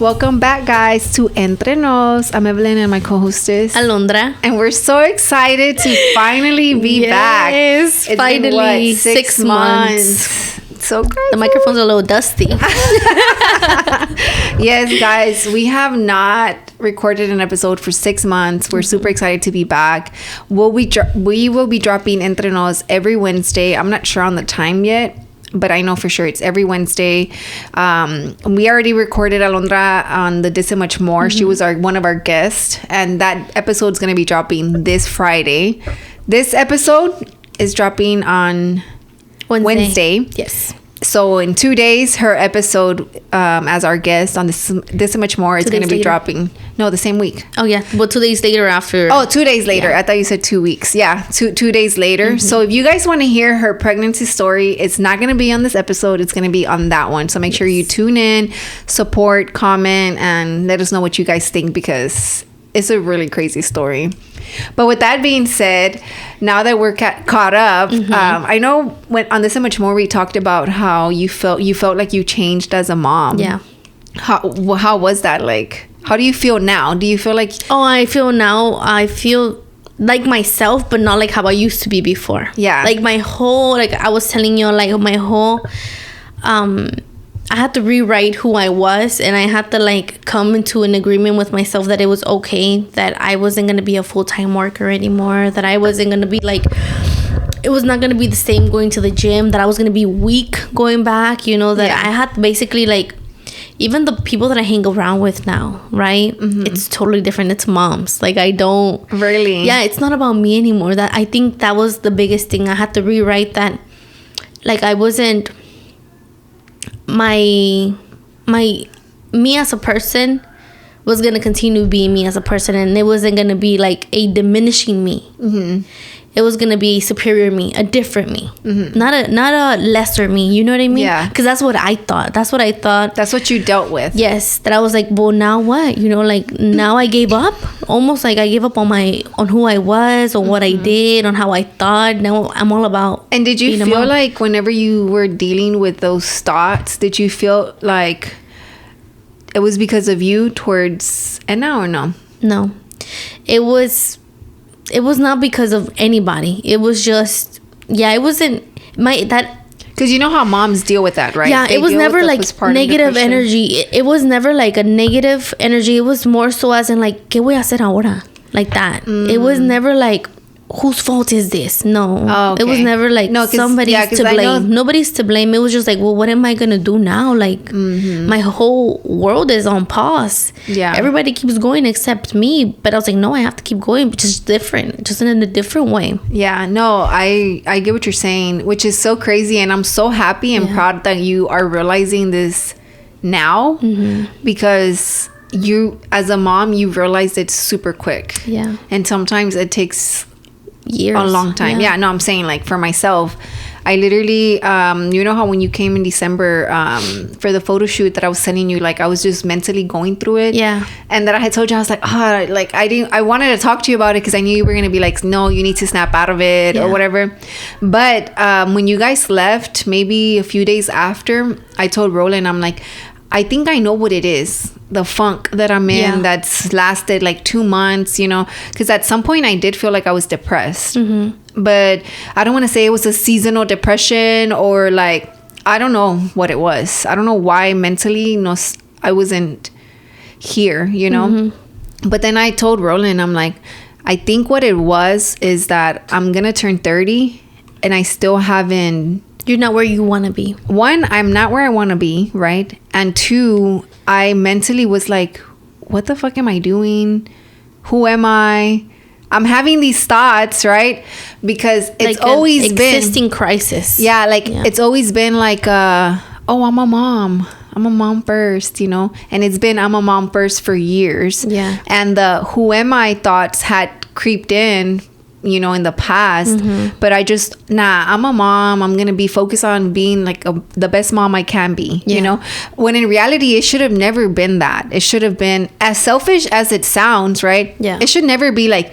Welcome back, guys, to Entre Nos. I'm Evelin and my co-hostess Alondra. And we're so excited to finally be back. Yes, finally. Been, 6 months. So crazy. The microphone's a little dusty. Yes, guys, we have not recorded an episode for 6 months. We're super excited to be back. We will be dropping Entre Nos every Wednesday. I'm not sure on the time yet, but I know for sure it's every Wednesday. We already recorded Alondra on the This and Much More. She was one of our guests, and that episode's going to be dropping this Friday. This episode is dropping on Wednesday. Yes. So in 2 days, her episode as our guest on this and Much More is going to be dropping. No, the same week. Oh, yeah. Well, 2 days later after. Oh, 2 days later. Yeah. I thought you said 2 weeks. Yeah, two days later. So if you guys want to hear her pregnancy story, it's not going to be on this episode. It's going to be on that one. So make sure you tune in, support, comment, and let us know what you guys think, because it's a really crazy story. But with that being said, now that we're caught up, I know when on This and Much More we talked about how you felt like you changed as a mom. Yeah. How was that like? How do you feel now? Do you feel like... I feel like myself, but not like how I used to be before. Yeah. Like my whole, like I was telling you, like my whole, I had to rewrite who I was, and I had to like come into an agreement with myself that it was okay, that I wasn't going to be a full-time worker anymore, that I wasn't going to be like, it was not going to be the same going to the gym, that I was going to be weak going back, that I had basically like, even the people that I hang around with now, right? It's totally different. It's moms. Like I don't really. Yeah, it's not about me anymore. That I think that was the biggest thing. I had to rewrite that. Like I wasn't me as a person was gonna continue being me as a person, and it wasn't gonna be like a diminishing me. It was gonna be a superior me, a different me, not a lesser me. You know what I mean? Yeah. Because that's what I thought. That's what you dealt with. Yes. That I was like, well, now what? Like now I gave up. Almost like I gave up on who I was, on what I did, on how I thought. Now I'm all about. And did you feel like whenever you were dealing with those thoughts, did you feel like it was because of you towards Anna or no? No, it was not because of anybody. It was just, it wasn't because you know how moms deal with that, right? Yeah, it was never like negative energy. It was never like a negative energy. It was more so as in like, ¿qué voy a hacer ahora? Like that. It was never like, whose fault is this? No. Oh, okay. It was never like somebody's to blame. Nobody's to blame. It was just like, well, what am I going to do now? Like, my whole world is on pause. Yeah. Everybody keeps going except me. But I was like, no, I have to keep going, but just different. Just in a different way. Yeah. No, I get what you're saying, which is so crazy. And I'm so happy and proud that you are realizing this now, because you, as a mom, you realize it super quick. Yeah. And sometimes it takes years, a long time. Yeah. No, I'm saying like for myself, I literally you know how when you came in December for the photo shoot that I was sending you, like I was just mentally going through it, and that I had told you, I was like, I wanted to talk to you about it because I knew you were gonna be like, no, you need to snap out of it or whatever. But when you guys left, maybe a few days after, I told Roland, I'm like, I think I know what it is, the funk that I'm in that's lasted like 2 months, because at some point I did feel like I was depressed. But I don't want to say it was a seasonal depression or like, I don't know what it was. I don't know why mentally I wasn't here, But then I told Roland, I'm like, I think what it was is that I'm going to turn 30 and I still haven't... You're not where you want to be. One, I'm not where I want to be, right? And two, I mentally was like, what the fuck am I doing? Who am I? I'm having these thoughts, right? Because it's like always been... existing crisis. Yeah, it's always been like, I'm a mom. I'm a mom first, And it's been, I'm a mom first for years. Yeah. And the who am I thoughts had creeped in in the past, but I just, I'm a mom. I'm going to be focused on being like the best mom I can be, when in reality, it should have never been that. It should have been, as selfish as it sounds, right? Yeah. It should never be like,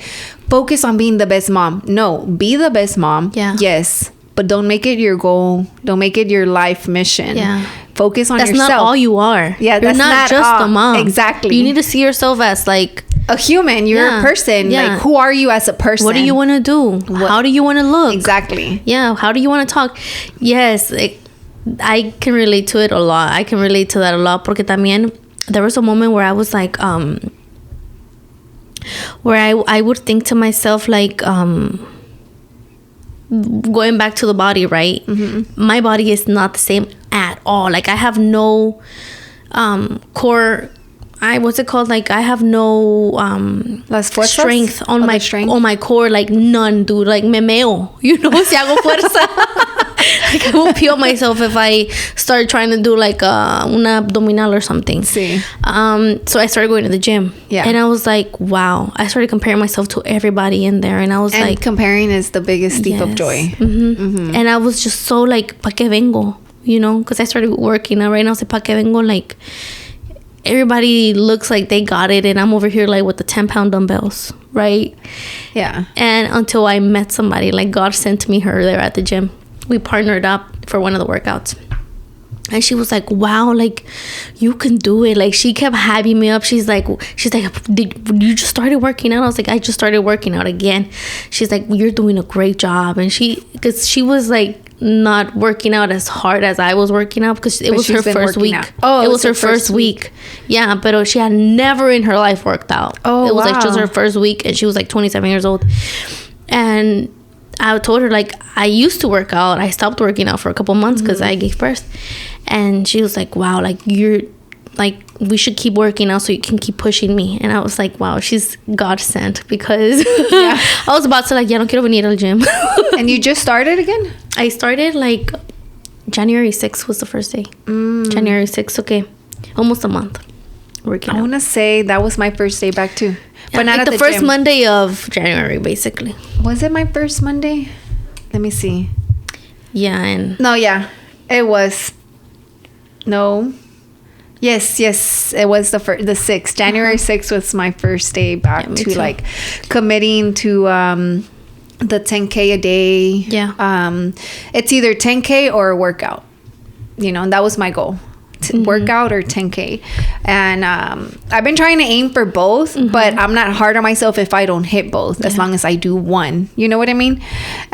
focus on being the best mom. No, be the best mom. Yeah. Yes. But don't make it your goal. Don't make it your life mission. Yeah. focus on yourself. That's not all you are. Yeah, you're not just a mom. Exactly. You need to see yourself as like a human. You're a person. Like, who are you as a person? What do you want to do? How do you want to look? Exactly. Yeah. How do you want to talk? Yes. I can relate to it a lot. I can relate to that a lot. Porque también there was a moment where I was like, where I would think to myself like, going back to the body, right? My body is not the same at all. Like, I have no core. What's it called? Like, I have no strength on my core. Like, none, dude. Like, me meo. You know, si hago fuerza. Like, I will peel myself if I start trying to do like una abdominal or something. Sí. So I started going to the gym. Yeah. And I was like, wow. I started comparing myself to everybody in there. And I was like... comparing is the biggest thief of joy. And I was just so like, pa que vengo? You know? Because I started working out right now. So pa que vengo? Like... Everybody looks like they got it, and I'm over here like with the 10-pound dumbbells, right? Yeah. And until I met somebody, like God sent me her there at the gym. We partnered up for one of the workouts. And she was like, wow, like, you can do it. Like, she kept hyping me up. She's like, did you just started working out? I was like, I just started working out again. She's like, you're doing a great job. And because she was like, not working out as hard as I was working out, because it was her first week. Oh, it was her first week. Yeah, but she had never in her life worked out. Oh, it was wow. like just her first week, and she was like 27 years old. And I told her, like, I used to work out. I stopped working out for a couple months because I gave birth. And she was like, wow, like, you're like, we should keep working out so you can keep pushing me. And I was like, wow, she's God sent, because I was about to like, ya no quiero venir al gym. And you just started again? I started like January 6th was the first day. January 6th, okay. Almost a month working out. I want to say that was my first day back too. But not like at the first gym. Monday of January, basically. Was it my first Monday? Let me see. Yeah, and... No, yeah. It was... No. Yes, it was the 6th. January 6th was my first day back to too. Like committing to the 10K a day. Yeah. It's either 10K or a workout. You know, and that was my goal. Workout or 10K. And I've been trying to aim for both, but I'm not hard on myself if I don't hit both, as long as I do one. You know what I mean?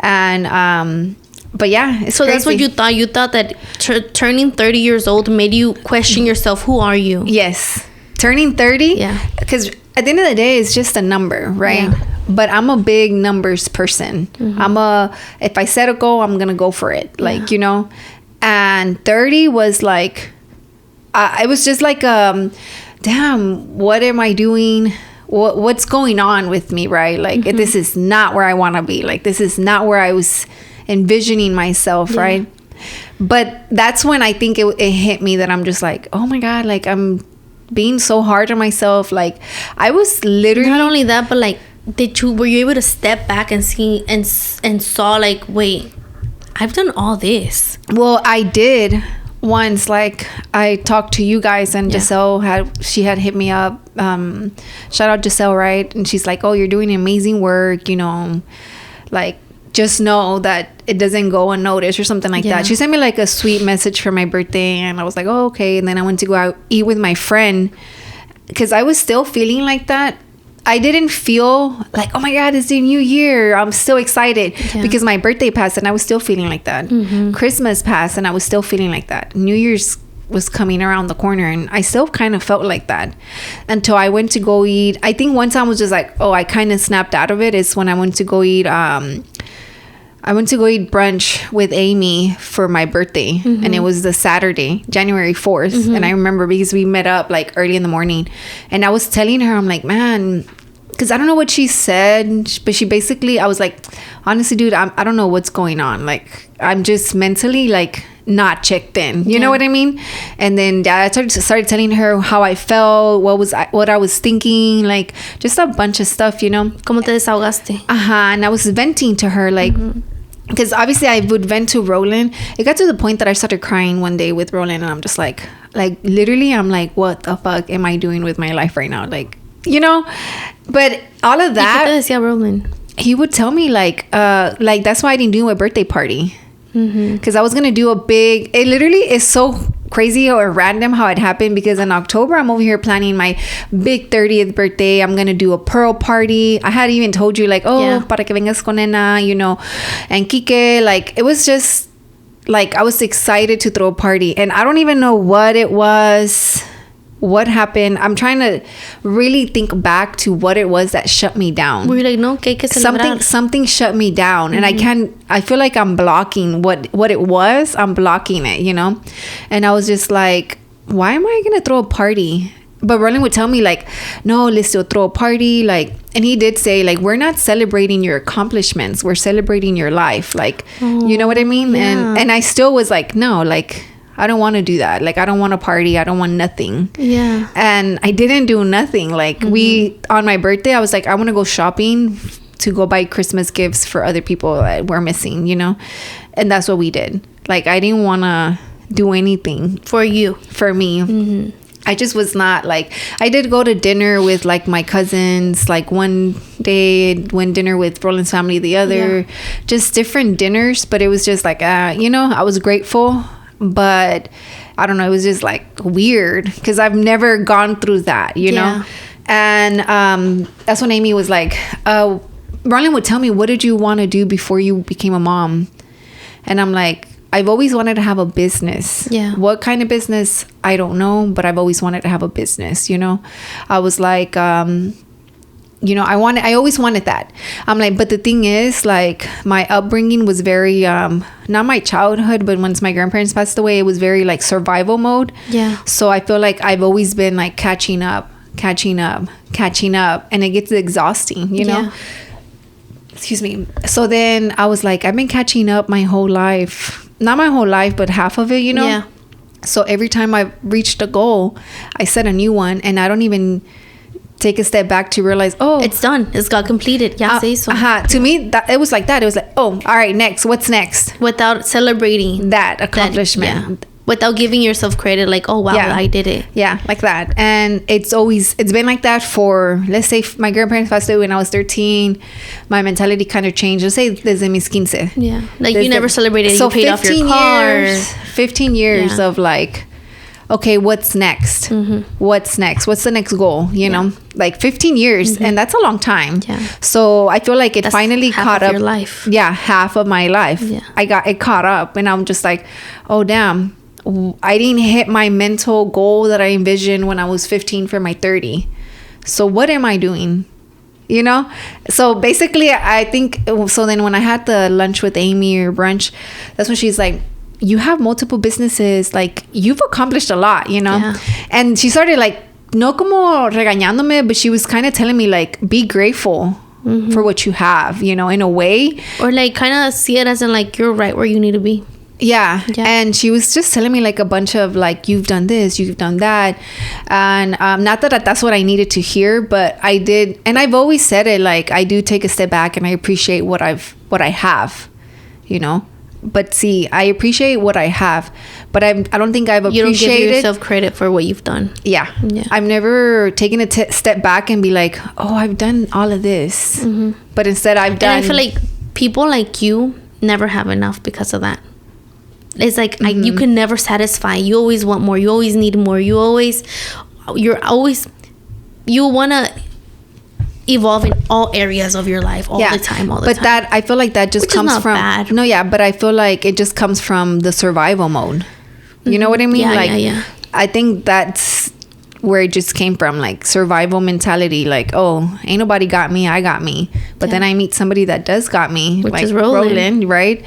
And but yeah, it's so crazy. That's what you thought. You thought that turning 30 years old made you question yourself. Who are you? Yes. Turning 30. Yeah. Because at the end of the day, it's just a number, right? Yeah. But I'm a big numbers person. If I set a goal, I'm going to go for it. Like, you know, and 30 was like, it was just like, damn, what am I doing? What's going on with me, right? Like, this is not where I want to be. Like, this is not where I was envisioning myself, right? But that's when I think it hit me that I'm just like, oh my God, like, I'm being so hard on myself. Like, I was literally... Not only that, but like, were you able to step back and see and saw like, wait, I've done all this? Well, I did once. Like, I talked to you guys, and Giselle had hit me up. Shout out Giselle, right? And she's like, oh, you're doing amazing work, you know, like, just know that it doesn't go unnoticed or something like that. She sent me like a sweet message for my birthday, and I was like, oh, okay. And then I went to go out eat with my friend, because I was still feeling like that. I didn't feel like, oh my God, it's the new year. I'm still excited because my birthday passed and I was still feeling like that. Christmas passed and I was still feeling like that. New Year's was coming around the corner and I still kind of felt like that until I went to go eat. I think one time I was just like, oh, I kind of snapped out of it. It's when I went to go eat brunch with Amy for my birthday, and it was the Saturday, January 4th. And I remember because we met up like early in the morning, and I was telling her, I'm like, man, because I don't know what she said, but she basically, I was like, honestly, dude, I don't know what's going on. Like, I'm just mentally like not checked in. You know what I mean? And then I started telling her how I felt, what I was thinking, like just a bunch of stuff, you know. ¿Cómo te desahogaste? And I was venting to her, like, because obviously I would vent to Roland. It got to the point that I started crying one day with Roland, and I'm just like literally, I'm like, what the fuck am I doing with my life right now? Like, you know. But all of that, ¿Qué te decía Roland? He would tell me like that's why I didn't do a birthday party, because I was gonna do a big. It literally is so crazy or random how it happened, because in October I'm over here planning my big 30th birthday. I'm gonna do a pearl party. I had even told you like, para que vengas con nena, you know, and Kike, like it was just like I was excited to throw a party, and I don't even know what it was, what happened. I'm trying to really think back to what it was that shut me down. We're like, no, que celebrar. Something shut me down, and I feel like I'm blocking what it was. I'm blocking it, you know. And I was just like, why am I gonna throw a party? But Rolling would tell me like, no, let's still throw a party, like, and he did say like, we're not celebrating your accomplishments, we're celebrating your life, like, you know what I mean? Yeah. And I still was like, no, like, I don't want to do that. Like, I don't want to party. I don't want nothing. Yeah. And I didn't do nothing. Like, on my birthday, I was like, I want to go shopping to go buy Christmas gifts for other people that were missing, you know? And that's what we did. Like, I didn't want to do anything. For you. For me. I just was not like, I did go to dinner with like my cousins, like one day, went dinner with Roland's family, the other, just different dinners. But it was just like, you know, I was grateful. But I don't know, it was just like weird because I've never gone through that, you know? And that's when Amy was like, Roland would tell me, what did you want to do before you became a mom? And I'm like, I've always wanted to have a business. Yeah. What kind of business? I don't know, but I've always wanted to have a business, you know? I was like, you know, I always wanted that. I'm like, but the thing is, like, my upbringing was very, not my childhood, but once my grandparents passed away, it was very like survival mode. Yeah. So I feel like I've always been like catching up. And it gets exhausting, you know? Yeah. Excuse me. So then I was like, I've been catching up my whole life. Not my whole life, but half of it, you know? Yeah. So every time I reached a goal, I set a new one, and I don't even take a step back to realize, oh, it's done. It's got completed. Yeah, say so. To me, it was like that. It was like, oh, all right, next. What's next? Without celebrating that accomplishment. Yeah. Without giving yourself credit, like, oh, wow, I did it. Yeah, like that. And it's been like that for, let's say, my grandparents passed away when I was 13. My mentality kind of changed. Let's say desde mis 15. Yeah. Like, you never celebrated. So you paid off your car. 15 years of like, okay, what's next? What's next? What's the next goal? You know, like 15 years. And that's a long time. Yeah. So I feel like that's finally caught up. Your life. Yeah, half of my life. Yeah. It caught up, and I'm just like, oh, damn. I didn't hit my mental goal that I envisioned when I was 15 for my 30. So what am I doing? You know? So basically, I think, so then when I had the lunch with Amy or brunch, that's when she's like, you have multiple businesses. Like, you've accomplished a lot, you know? Yeah. And she started like, no como regañándome, but she was kind of telling me like, be grateful for what you have, you know, in a way. Or like kind of see it as in like, you're right where you need to be. Yeah. And she was just telling me like a bunch of like, you've done this, you've done that. And not that that's what I needed to hear, but I did. And I've always said it, like, I do take a step back and I appreciate what I have, you know. But see, I appreciate what I have, but I don't think I've appreciated. You don't give yourself credit for what you've done. Yeah. I've never taken a step back and be like, oh, I've done all of this. But instead I've done. And I feel like people like you never have enough because of that. It's like you can never satisfy. You always want more. You always need more. You want to evolve in all areas of your life all the time. But that, I feel like that just comes from bad. No, yeah, but I feel like it just comes from the survival mode. You know what I mean? I think that's where it just came from, like survival mentality, like, oh, ain't nobody got me, I got me. But then I meet somebody that does got me, which like is Roland, right?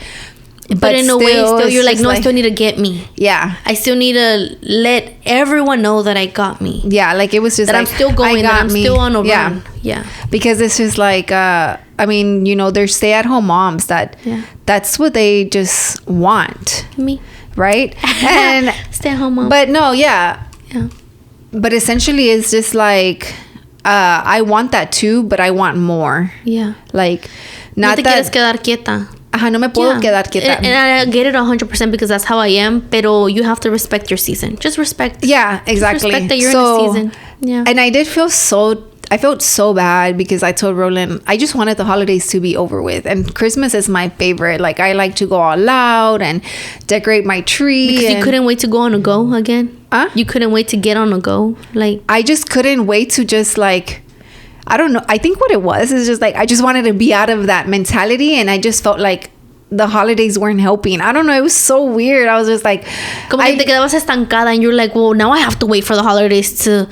But in a way, still you're like, no, I still need to get me. Yeah. I still need to let everyone know that I got me. Yeah, like it was just that like, I'm still going, that I'm still on a run. Yeah. Because it's just like, I mean, you know, there's stay-at-home moms that's what they just want. Me. Right? And stay-at-home mom. But no, yeah. But essentially it's just like, I want that too, but I want more. Yeah. Like, not no te quieres quedar quieta. No me puedo quedar quieta. And I get it 100% because that's how I am. Pero you have to respect your season. Just respect. Yeah, exactly. Just respect that you're in the season. Yeah. And I did feel so I felt so bad because I told Roland I just wanted the holidays to be over with, and Christmas is my favorite. Like, I like to go all out and decorate my tree. Because you couldn't wait to go on a go again? You couldn't wait to get on a go? Like, I just couldn't wait to just like, I don't know. I think what it was is just like, I just wanted to be out of that mentality, and I just felt like the holidays weren't helping. I don't know. It was so weird. I was just like, como que te quedabas estancada, and you're like, well, now I have to wait for the holidays to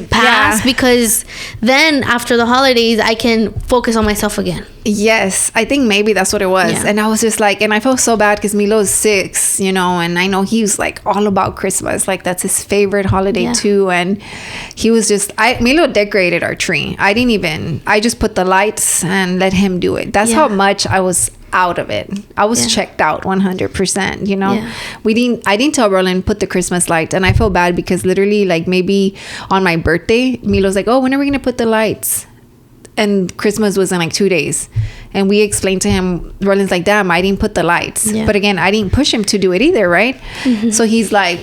pass, because then after the holidays I can focus on myself again. Yes, I think maybe that's what it was. Yeah. And I was just like, and I felt so bad because Milo's 6, you know, and I know he was like all about Christmas. Like, that's his favorite holiday too. And he was just, Milo decorated our tree. I just put the lights and let him do it. That's how much I was out of it. I was checked out 100%, you know. I didn't tell Roland put the Christmas lights, and I feel bad because literally, like, maybe on my birthday, Milo's like, oh, when are we gonna put the lights? And Christmas was in like 2 days, and we explained to him, Roland's like, damn, I didn't put the lights. But again, I didn't push him to do it either, right? So he's like,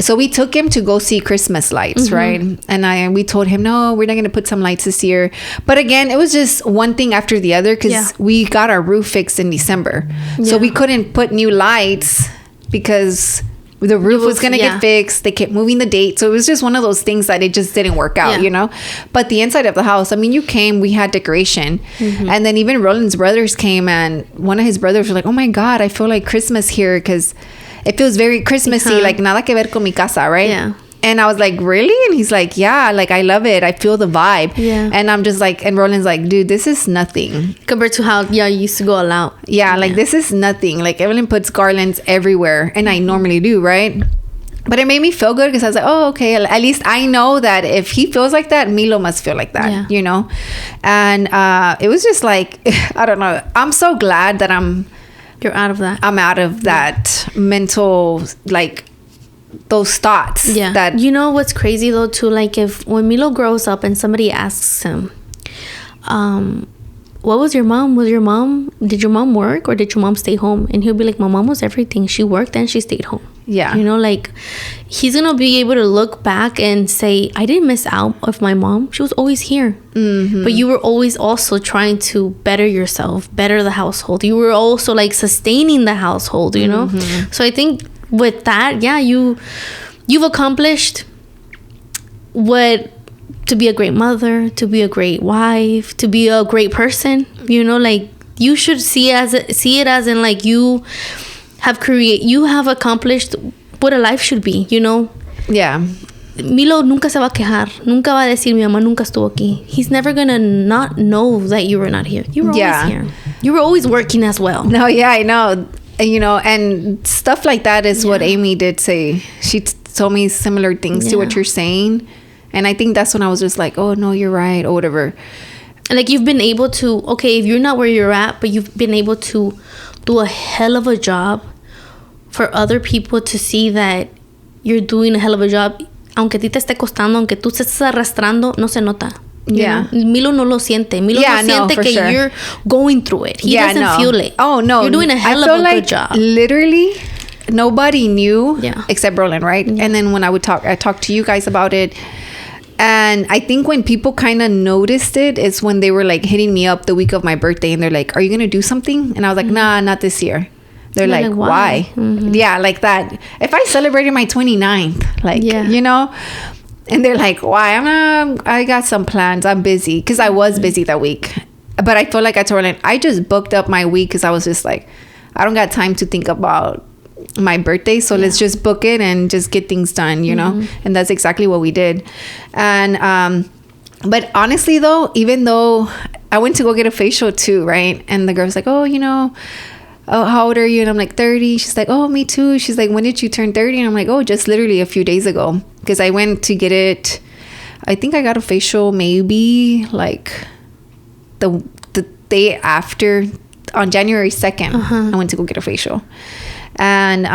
so we took him to go see Christmas lights, right? And we told him, no, we're not going to put some lights this year. But again, it was just one thing after the other, because we got our roof fixed in December. So we couldn't put new lights because the roof was going to get fixed. They kept moving the date. So it was just one of those things that it just didn't work out, you know? But the inside of the house, I mean, you came, we had decoration. And then even Roland's brothers came, and one of his brothers was like, oh my God, I feel like Christmas here, because it feels very Christmassy, like nada que ver con mi casa, right? Yeah. And I was like, really? And he's like, yeah, like, I love it. I feel the vibe. Yeah. And I'm just like, and Roland's like, dude, this is nothing compared to how you used to go all out. Yeah, like, this is nothing. Like, Evelyn puts garlands everywhere, and I normally do, right? But it made me feel good because I was like, oh, okay, at least I know that if he feels like that, Milo must feel like that, you know? And it was just like, I don't know. I'm so glad that you're out of that. I'm out of that mental, like, those thoughts. Yeah. That, you know what's crazy though too? Like, when Milo grows up and somebody asks him, what was your mom? Did your mom work, or did your mom stay home? And he'll be like, my mom was everything. She worked and she stayed home. Yeah. You know, like, he's gonna be able to look back and say, I didn't miss out of my mom. She was always here. But you were always also trying to better yourself, better the household. You were also like sustaining the household, you know? So I think with that, you've accomplished to be a great mother, to be a great wife, to be a great person, you know? Like, you should see it as in, like, you have accomplished what a life should be, you know? Yeah. Milo nunca se va a quejar. Nunca va a decir, mi mamá nunca estuvo aquí. He's never gonna not know that you were not here. You were always here. You were always working as well. No, yeah, I know. You know, and stuff like that is what Amy did say. She told me similar things to what you're saying. And I think that's when I was just like, oh, no, you're right, or whatever. Like, you've been able to, okay, if you're not where you're at, but you've been able to do a hell of a job for other people to see that you're doing a hell of a job. Aunque a ti te esté costando, aunque tú te estés arrastrando, no se nota. Yeah. Milo no lo siente. Milo no siente que you're going through it. He doesn't feel it. Oh, no. You're doing a hell of a good job. Literally, nobody knew except Roland, right? And then when I talked to you guys about it. And I think when people kind of noticed it is when they were like hitting me up the week of my birthday, and they're like, are you going to do something? And I was like, nah, not this year. They're like, why? Yeah, like that. If I celebrated my 29th, like, you know, and they're like, why? I got some plans. I'm busy, because I was busy that week. But I feel like I told them, I just booked up my week because I was just like, I don't got time to think about my birthday, so let's just book it and just get things done, you know? And that's exactly what we did. And but honestly though, even though I went to go get a facial too, right? And the girl's like, oh, you know, oh, how old are you? And I'm like, 30. She's like, oh, me too. She's like, when did you turn 30? And I'm like, oh, just literally a few days ago, because I went to get it. I think I got a facial maybe like the day after, on January 2nd. I went to go get a facial. And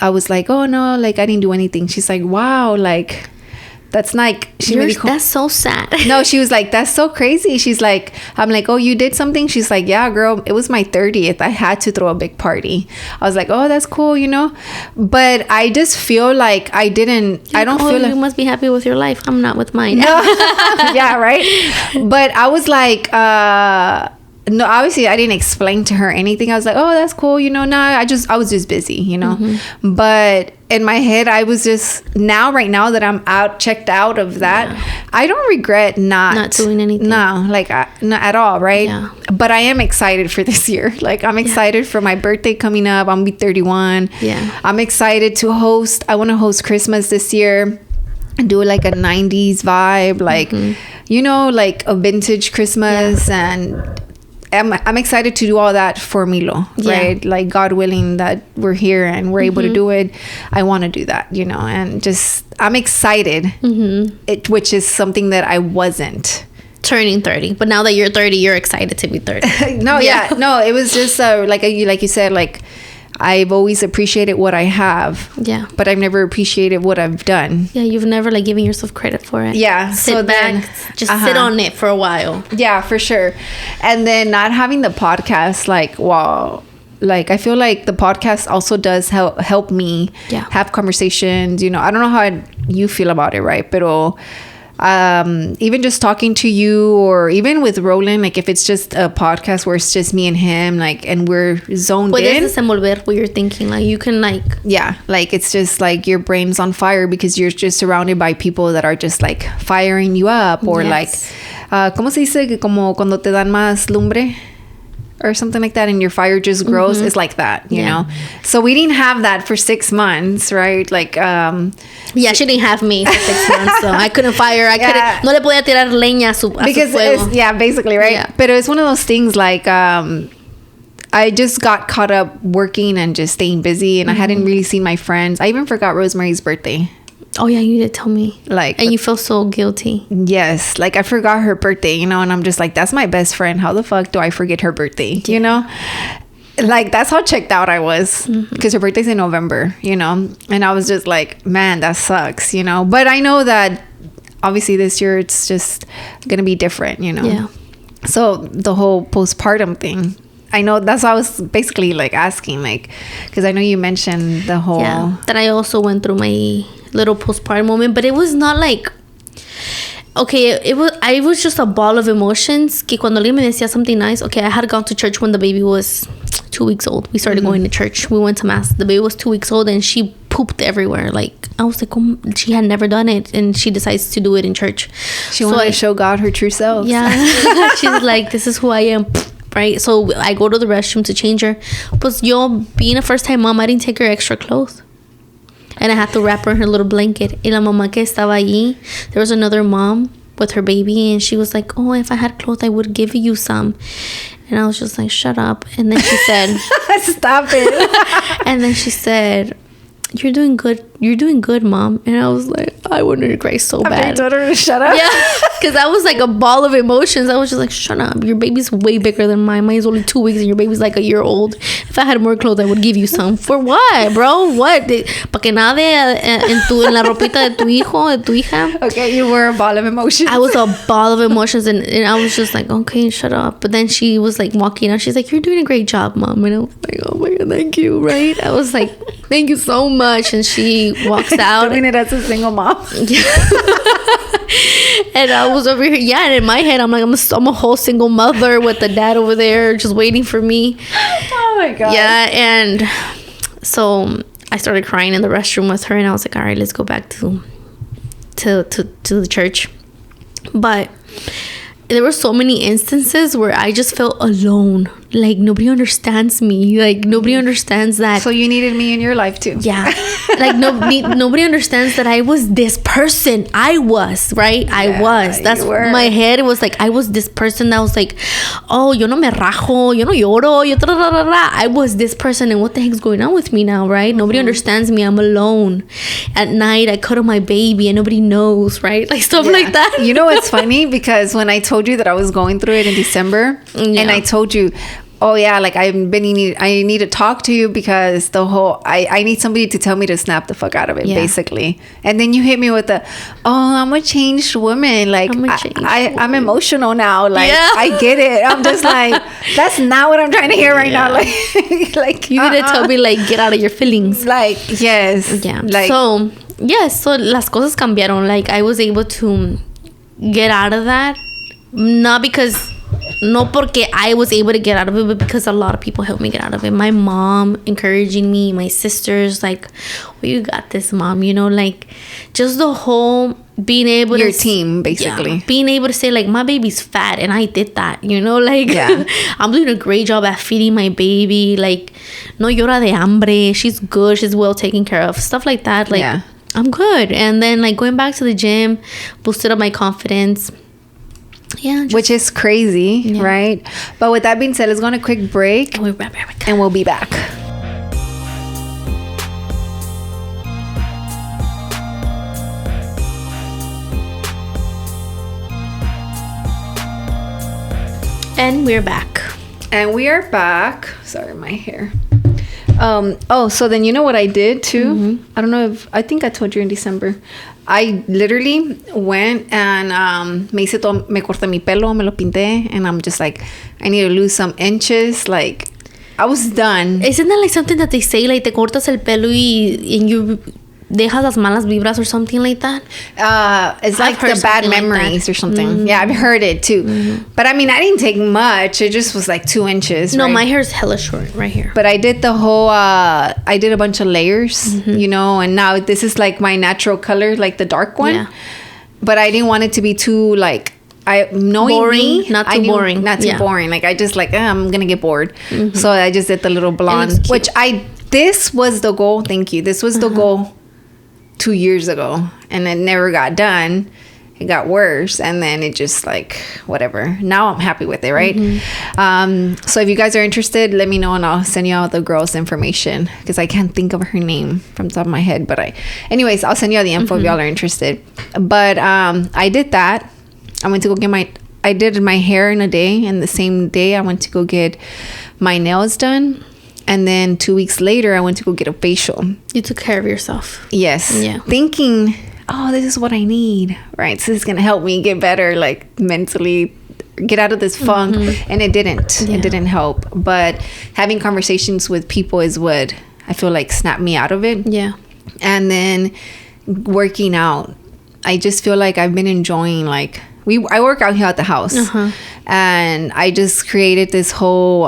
I was like, oh no, like, I didn't do anything. She's like, wow, like, That's like, that's so sad. No, she was like, that's so crazy. She's like, I'm like, oh, you did something? She's like, yeah, girl, it was my 30th. I had to throw a big party. I was like, oh, that's cool, you know? But I just feel like I didn't, I don't feel like. You must be happy with your life. I'm not with mine. No. Yeah, right? But I was like, no, obviously I didn't explain to her anything. I was like, oh, that's cool, you know. Nah, I was just busy, you know. Mm-hmm. But in my head, I was just right now that I'm checked out of that, I don't regret not doing anything. No, like not at all, right? Yeah. But I am excited for this year. Like, I'm excited for my birthday coming up. I'm gonna be 31. Yeah. I'm excited to host. I want to host Christmas this year. Do like a 90s vibe, like, you know, like a vintage Christmas, and I'm excited to do all that for Milo, right? Like, God willing that we're here and we're able to do it. I want to do that, you know, and just, I'm excited, which is something that I wasn't. Turning 30. But now that you're 30, you're excited to be 30. No, no, it was just like you said, like, I've always appreciated what I have. Yeah. But I've never appreciated what I've done. Yeah, you've never like given yourself credit for it. Yeah. Sit back, just sit on it for a while. Yeah, for sure. And then not having the podcast, like, wow. Like, I feel like the podcast also does help me have conversations. You know, I don't know how you feel about it, right? Pero even just talking to you, or even with Roland, like if it's just a podcast where it's just me and him, like, and we're zoned in. Puedes desenvolver what you're thinking, like you can like. Yeah, like it's just like your brain's on fire because you're just surrounded by people that are just like firing you up, or like, ¿cómo se dice? Como cuando te dan más lumbre, or something like that, and your fire just grows. It's like that, you know. So we didn't have that for 6 months, right? Like she didn't have me for 6 months, so I couldn't fire. I couldn't. No le podía tirar leña a su fuego. Basically, right? But it was one of those things like I just got caught up working and just staying busy, and I hadn't really seen my friends. I even forgot Rosemary's birthday. Oh yeah, you did tell me. Like, and you feel so guilty. Yes, like I forgot her birthday, you know, and I'm just like, that's my best friend. How the fuck do I forget her birthday? You know, like that's how checked out I was, because her birthday's in November, you know, and I was just like, man, that sucks, you know. But I know that obviously this year it's just gonna be different, you know. Yeah. So the whole postpartum thing, I know that's why I was basically like asking, like, because I know you mentioned the whole that I also went through my little postpartum moment, but it was not like, okay, it was just a ball of emotions. Que cuando alguien me decía something nice, okay, I had gone to church when the baby was 2 weeks old. We started going to church. We went to mass. The baby was 2 weeks old and she pooped everywhere. Like, I was like, oh, she had never done it, and she decides to do it in church. She wanted to show God her true self. Yeah. She's like, this is who I am. Right? So I go to the restroom to change her. But being a first-time mom, I didn't take her extra clothes. And I had to wrap her in her little blanket. Y la mamá que estaba allí, there was another mom with her baby, and she was like, oh, if I had clothes, I would give you some. And I was just like, shut up. And then she said, stop it. And then she said, you're doing good, Mom. And I was like, I wanted to cry so bad. I told her to shut up. Yeah, because I was like a ball of emotions. I was just like, shut up, your baby's way bigger than mine. Mine's only 2 weeks and your baby's like a year old. If I had more clothes, I would give you some. For what, bro? What? Pa que nade en la ropita de tu hijo, de tu hija. Okay, you were a ball of emotions. I was a ball of emotions, and I was just like, okay, shut up. But then she was like walking out. She's like, you're doing a great job, Mom. And I was like, oh my God, thank you, right? I was like, thank you so much. And she walks out. Doing it as a single mom. And I was over here, and in my head I'm like, I'm a whole single mother with the dad over there just waiting for me. Oh my God. Yeah. And so I started crying in the restroom with her, and I was like, all right, let's go back to the church. But there were so many instances where I just felt alone. Like, nobody understands me. Like, nobody understands that. So you needed me in your life too. Yeah. Like, nobody understands that I was this person. I was, right? I was. That's my head. It was like, I was this person that was like, oh, yo no me rajo, yo no lloro, yo I was this person, and what the heck's going on with me now, right? Nobody understands me. I'm alone. At night, I cuddle my baby and nobody knows, right? Like, stuff like that. You know, it's funny because when I told you that I was going through it in December, and I told you, oh yeah, like I need to talk to you because I need somebody to tell me to snap the fuck out of it, basically. And then you hit me with I'm a changed woman. Like I'm emotional now. Like I get it. I'm just like, that's not what I'm trying to hear right now. Like you need to tell me, like, get out of your feelings. Like, yes. Yeah. Like, so las cosas cambiaron. Like, I was able to get out of that. Not porque I was able to get out of it, but because a lot of people helped me get out of it. My mom encouraging me, my sisters, like, well, you got this, Mom. You know, like, just the whole being able your team, basically. Being able to say, like, my baby's fat and I did that, you know, like, I'm doing a great job at feeding my baby. Like, no llora de hambre. She's good. She's well taken care of. Stuff like that. Like, I'm good. And then, like, going back to the gym boosted up my confidence. Yeah, which is crazy, right? But with that being said, let's go on a quick break, and we'll be back. And we're back. Sorry, my hair. So then you know what I did too? I think I told you in December. I literally went and me corté mi pelo, me lo pinté, and I'm just like, I need to lose some inches. Like, I was done. Isn't that like something that they say, like, te cortas el pelo and you dejas las malas vibras or something like that? It's like the bad memories or something. Yeah, I've heard it too. But I mean, I didn't take much. It just was like 2 inches. No, my hair's hella short right here. But I did I did a bunch of layers, you know, and now this is like my natural color, like the dark one. Yeah. But I didn't want it to be too, like, boring. Not too boring. Like, I just like, I'm gonna get bored. So I just did the little blonde, which this was the goal. Thank you. This was the goal 2 years ago, and it never got done. It got worse, and then it just, like, whatever. Now I'm happy with it, right? So if you guys are interested, let me know, and I'll send you all the girl's information, because I can't think of her name from the top of my head. But anyways, I'll send you all the info if y'all are interested. But I did that. I went to go get I did my hair in a day, and the same day I went to go get my nails done. And then 2 weeks later, I went to go get a facial. You took care of yourself. Yes. Yeah. Thinking, this is what I need, right? So this is going to help me get better, like, mentally, get out of this funk. And it didn't. Yeah. It didn't help. But having conversations with people is what I feel like snapped me out of it. Yeah. And then working out. I just feel like I've been enjoying, like, I work out here at the house. And I just created this whole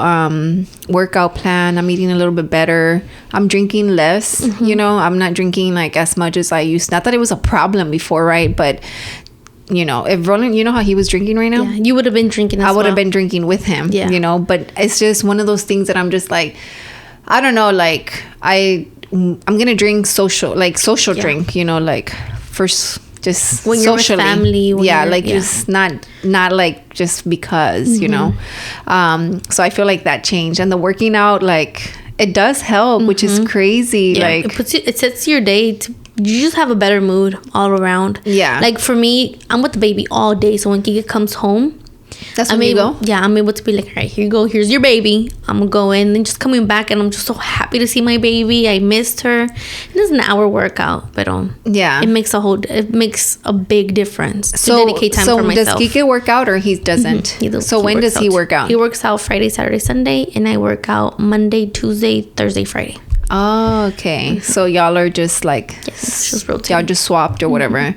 workout plan. I'm eating a little bit better. I'm drinking less. You know, I'm not drinking, like, as much as I used. Not that it was a problem before, right? But, you know, if Roland, you know how he was drinking right now? Yeah, you would have been drinking as well. I would have been drinking with him, you know? But it's just one of those things that I'm just like, I don't know, like, I'm going to drink social drink, you know, like, first... just when you're socially. With family, just not like just because, you know. So I feel like that changed, and the working out, like, it does help, which is crazy. Like, it sets your day to, you just have a better mood all around. Like, for me, I'm with the baby all day, so when Kika comes home, that's when you go? Yeah, I'm able to be like, all right, here you go. Here's your baby. I'm going to go in. And just coming back, and I'm just so happy to see my baby. I missed her. And it's an hour workout, but it makes a big difference to dedicate time for myself. So does Kike work out, or he doesn't? So when does he work out? He works out Friday, Saturday, Sunday, and I work out Monday, Tuesday, Thursday, Friday. Oh, okay. So y'all are just like... Yes, just rotate. Y'all just swapped or whatever.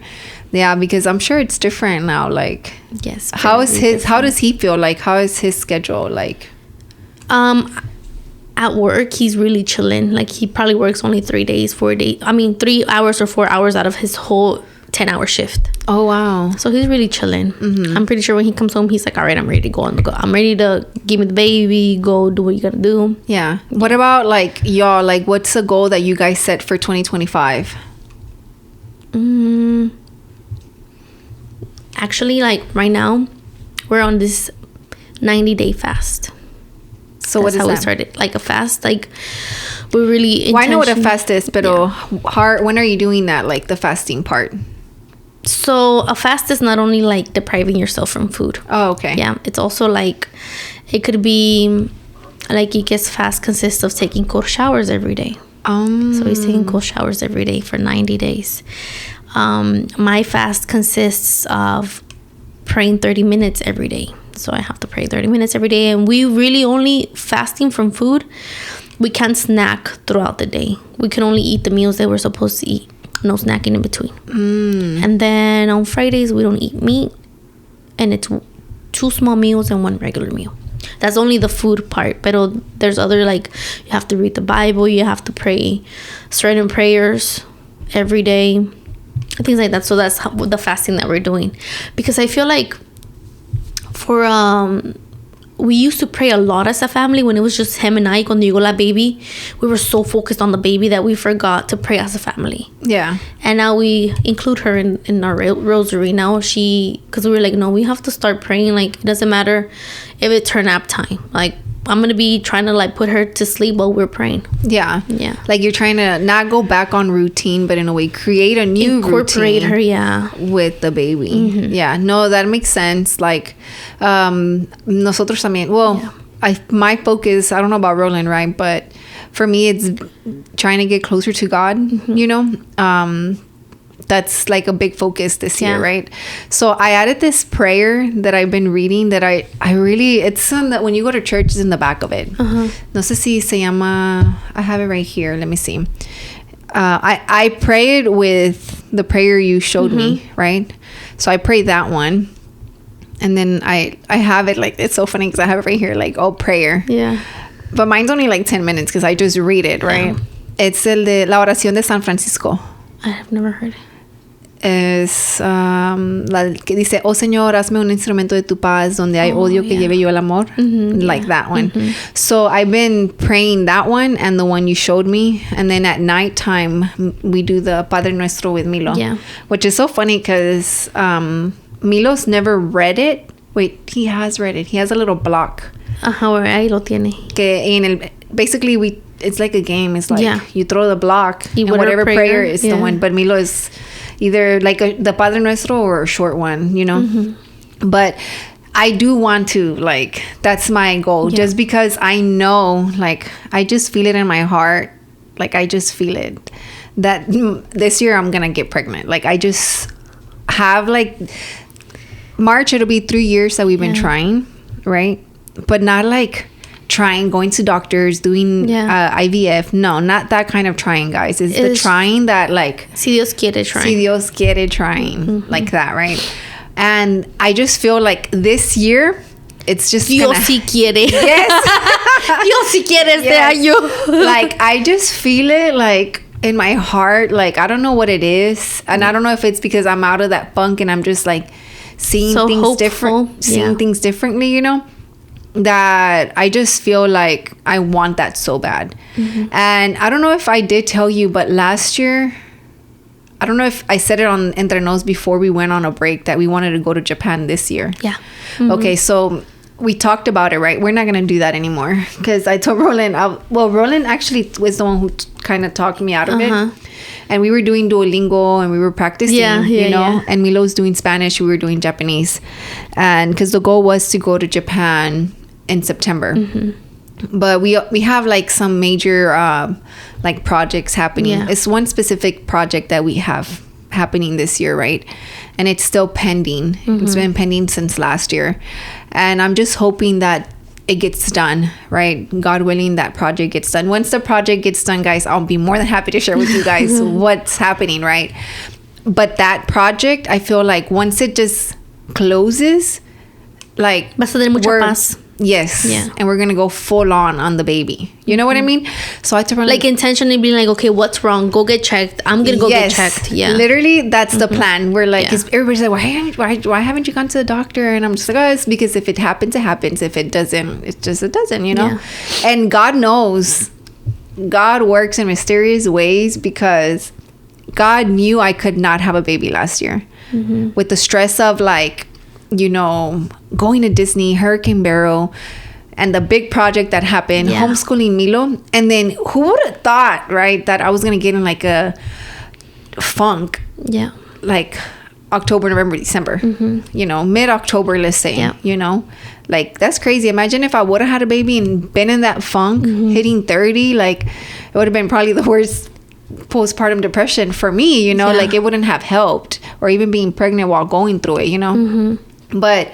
Yeah, because I'm sure it's different now. Like, yes. How does he feel? Like, how is his schedule like? At work, he's really chilling. Like, he probably works only 3 days, 4 days. 3 hours or 4 hours out of his whole 10-hour shift. Oh, wow. So he's really chilling. I'm pretty sure when he comes home, he's like, all right, I'm ready to go on the go. I'm ready to give me the baby, go do what you gotta do. Yeah. What about, like, y'all? Like, what's the goal that you guys set for 2025? Actually, like, right now, we're on this 90-day fast. So what is that? That's how we started. Like, a fast, like, we're really... Well, I know what a fast is, but when are you doing that, like, the fasting part? So, a fast is not only, like, depriving yourself from food. Oh, okay. Yeah, it's also, like, it could be like Ike's fast consists of taking cold showers every day. So he's taking cold showers every day for 90 days. My fast consists of praying 30 minutes every day. So I have to pray 30 minutes every day. And we really only fasting from food. We can't snack throughout the day. We can only eat the meals that we're supposed to eat. No snacking in between. And then on Fridays, we don't eat meat. And it's 2 small meals and 1 regular meal. That's only the food part. But there's other, like, you have to read the Bible. You have to pray certain prayers every day. Things like that. So that's the fasting that we're doing. Because I feel like we used to pray a lot as a family when it was just him and I. Cuando llegó la baby, we were so focused on the baby that we forgot to pray as a family. Yeah. And now we include her in our rosary. Now because we were like, no, we have to start praying. Like, it doesn't matter if it's her nap time. Like, I'm going to be trying to, like, put her to sleep while we're praying. Yeah. Yeah. Like, you're trying to not go back on routine, but in a way create a new Incorporate routine. Her, yeah. With the baby. Mm-hmm. Yeah. No, that makes sense. Like, nosotros también. Well, yeah. My focus, I don't know about Roland, right? But for me, it's trying to get closer to God, you know? That's like a big focus this year, right? So I added this prayer that I've been reading that I really, it's that when you go to church, it's in the back of it. No sé si se llama, I have it right here. Let me see. I prayed with the prayer you showed me, right? So I prayed that one. And then I have it, like, it's so funny because I have it right here, like, prayer. Yeah. But mine's only like 10 minutes because I just read it, right? It's el de la oración de San Francisco. I have never heard it. Es la que dice, oh Señor, hazme un instrumento de tu paz donde hay odio que lleve yo el amor. Like that one. So I've been praying that one and the one you showed me. And then at nighttime, we do the Padre Nuestro with Milo. Yeah. Which is so funny because Milo's never read it. Wait, he has read it. He has a little block. Where ahí lo tiene. Que basically, it's like a game. It's like you throw the block and whatever prayer is the one. But Milo is either like the Padre Nuestro or a short one, you know. But I do want to, like, that's my goal. Just because I know, like, I just feel it in my heart. Like, I just feel it. That this year I'm going to get pregnant. Like, I just have, like, March, it'll be 3 years that we've been trying, right? But not like trying, going to doctors, doing IVF. No, not that kind of trying, guys. It's the trying that, like, si Dios quiere trying. Si Dios quiere trying. Like that, right? And I just feel like this year, it's just Dios si quiere. Yes. Dios si quiere este año. Like, I just feel it, like, in my heart. Like, I don't know what it is. And I don't know if it's because I'm out of that funk and I'm just, like, seeing things differently, you know? That I just feel like I want that so bad. And I don't know if I did tell you, but last year, I don't know if I said it on Entre Nos before we went on a break that we wanted to go to Japan this year. Yeah. Okay, so we talked about it, right? We're not going to do that anymore because I told Roland, Roland actually was the one who kind of talked me out of it. And we were doing Duolingo and we were practicing, you know, and Milo was doing Spanish, we were doing Japanese. And because the goal was to go to Japan in September. But we have, like, some major like projects happening. It's one specific project that we have happening this year, right? And it's still pending. It's been pending since last year. And I'm just hoping that it gets done, right? God willing, that project gets done. Once the project gets done, guys, I'll be more than happy to share with you guys what's happening, right? But that project, I feel like once it just closes, like, vas a tener mucha paz. Yes. Yeah. And we're going to go full on the baby. You know what I mean? So I had to run, like, intentionally being like, okay, what's wrong? Go get checked. I'm going to go get checked. Yeah. Literally, that's the plan. We're like, everybody's like, why haven't you gone to the doctor? And I'm just like, it's because if it happens, it happens. If it doesn't, it doesn't, you know? Yeah. And God knows. God works in mysterious ways because God knew I could not have a baby last year. With the stress of, like, you know, going to Disney, Hurricane Barrel, and the big project that happened, homeschooling Milo. And then who would have thought, right, that I was going to get in, like, a funk. Yeah. Like, October, November, December, you know, mid-October, let's say, you know, like that's crazy. Imagine if I would have had a baby and been in that funk, hitting 30, like it would have been probably the worst postpartum depression for me, you know, like it wouldn't have helped, or even being pregnant while going through it, you know. But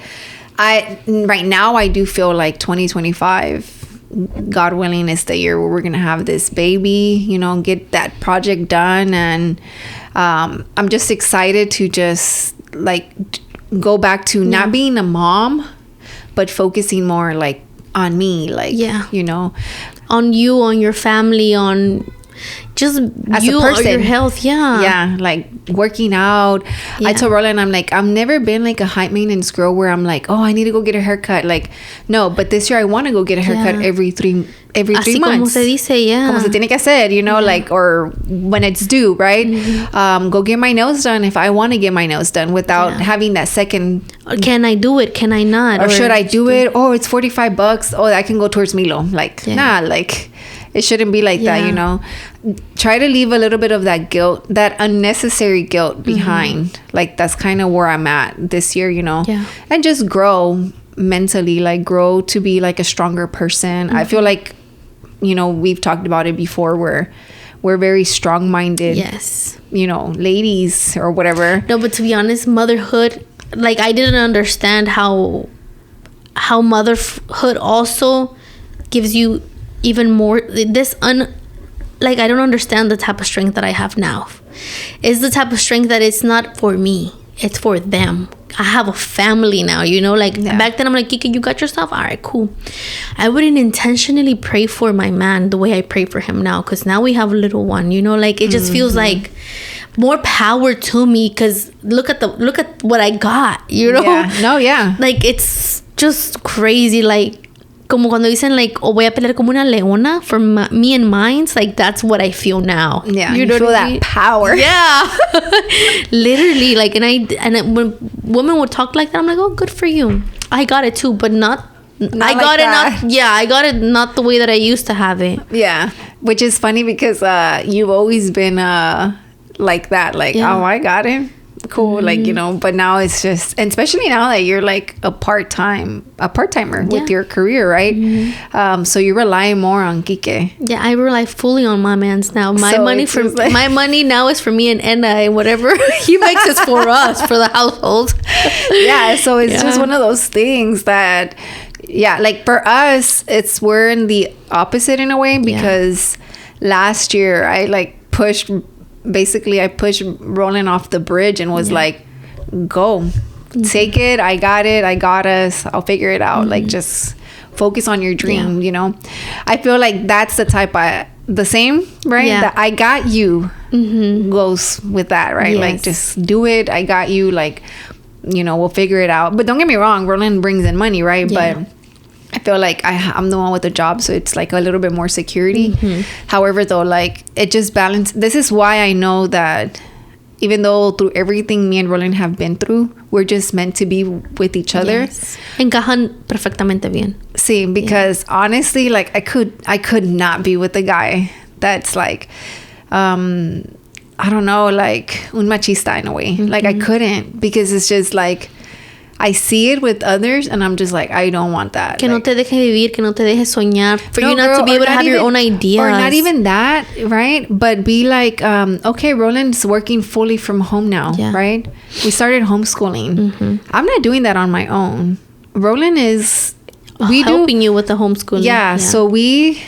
right now I do feel like 2025, God willing, is the year where we're gonna have this baby, you know, get that project done. And I'm just excited to just like go back to not being a mom, but focusing more like on me, like, you know, on you, on your family, on just as you, a person, or your health. Like working out. I told Roland, I'm like, I've never been like a high maintenance girl where I'm like, oh, I need to go get a haircut. Like, no, but this year I want to go get a haircut every 3 months. Como se dice, Como se tiene que hacer, you know, like, or when it's due, right? Go get my nails done if I want to get my nails done without having that second. Can I do it? Can I not? Or should I do it? Oh, it's $45. Oh, I can go towards Milo. Like, nah, like, it shouldn't be like that, you know. Try to leave a little bit of that guilt, that unnecessary guilt behind. Like, that's kind of where I'm at this year, you know. And just grow mentally, like grow to be like a stronger person. I feel like, you know, we've talked about it before, where we're very strong-minded, you know, ladies or whatever. No, but to be honest, motherhood, like I didn't understand how motherhood also gives you even more like I don't understand the type of strength that I have now. It's the type of strength that it's not for me, it's for them. I have a family now, you know, like back then I'm like, Kiki, you got your stuff? All right, cool. I wouldn't intentionally pray for my man the way I pray for him now, because now we have a little one, you know, like it just feels like more power to me, because look at what I got, you know. Like it's just crazy. Like como cuando dicen like, oh, voy a pelear como una leona for me and mine. Like that's what I feel now. You know, feel that power. Literally, like, and when women would talk like that, I'm like, oh, good for you. I got it too, but not I got it not the way that I used to have it. Which is funny because you've always been like that, like, oh, I got it, cool, like, you know. But now it's just, and especially now that you're like a part-timer with your career, right? So you rely more on Kike. I rely fully on my man's now. My money now is for me and Enna, and whatever he makes is for us, for the household. So it's just one of those things that like for us, we're in the opposite in a way, because last year I pushed Roland off the bridge and was like, go, take it. I got it. I got us. I'll figure it out. Like, just focus on your dream, you know. I feel like that's the same, right? That I got you goes with that, right? Like, just do it. I got you. Like, you know, we'll figure it out. But don't get me wrong, Roland brings in money, right? But I feel like I'm the one with the job, so it's like a little bit more security. However, though, like, it just balanced. This is why I know that even though through everything me and Roland have been through, we're just meant to be with each other. Encajan perfectamente bien. Sí, because honestly, like, I could not be with a guy that's like, I don't know, like un machista in a way. Like, I couldn't, because it's just like, I see it with others and I'm just like, I don't want that. Que no te deje vivir, que no te deje soñar. For you not to be able to have your own ideas. Or not even that, right? But be like, okay, Roland's working fully from home now, right? We started homeschooling. I'm not doing that on my own. Roland is... helping you with the homeschooling. So we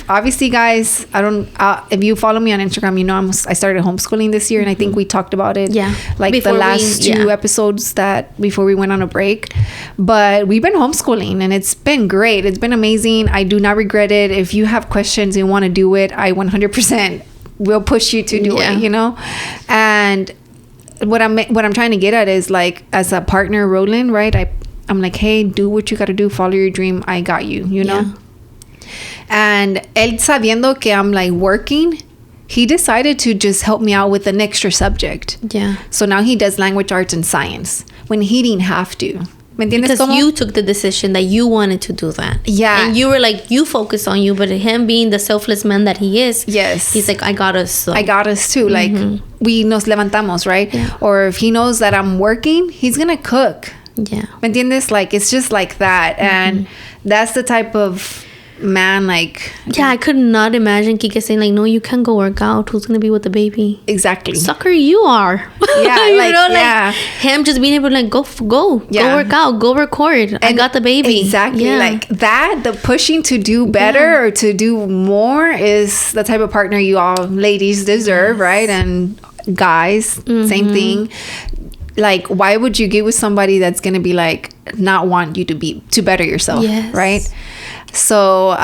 obviously, guys, I don't if you follow me on Instagram, you know I started homeschooling this year, and I think we talked about it like before the last two episodes that before we went on a break. But we've been homeschooling and it's been great. It's been amazing. I do not regret it. If you have questions and want to do it, I 100% will push you to do it, you know. And what I'm trying to get at is, like, as a partner, Roland, right, I'm like, hey, do what you got to do. Follow your dream. I got you, you know? And él sabiendo que I'm, like, working, he decided to just help me out with an extra subject. So now he does language arts and science when he didn't have to. ¿Me entiendes? Because you took the decision that you wanted to do that. Yeah. And you were like, you focus on you, but him being the selfless man that he is, yes, he's like, I got us. So. I got us too. Like, we nos levantamos, right? Yeah. Or if he knows that I'm working, he's gonna cook. Yeah. ¿Me entiendes? Like, it's just like that. And that's the type of man, like... Yeah, I could not imagine Kike saying, like, no, you can't go work out. Who's going to be with the baby? Exactly. Sucker, you are. Yeah, you like, know, yeah. Like, him just being able to, like, go work out, go record. And I got the baby. Exactly. Yeah. Like, that, the pushing to do better or to do more is the type of partner you all ladies deserve, right? And guys, same thing. Like, why would you get with somebody that's going to be, like, not want you to better yourself, right? So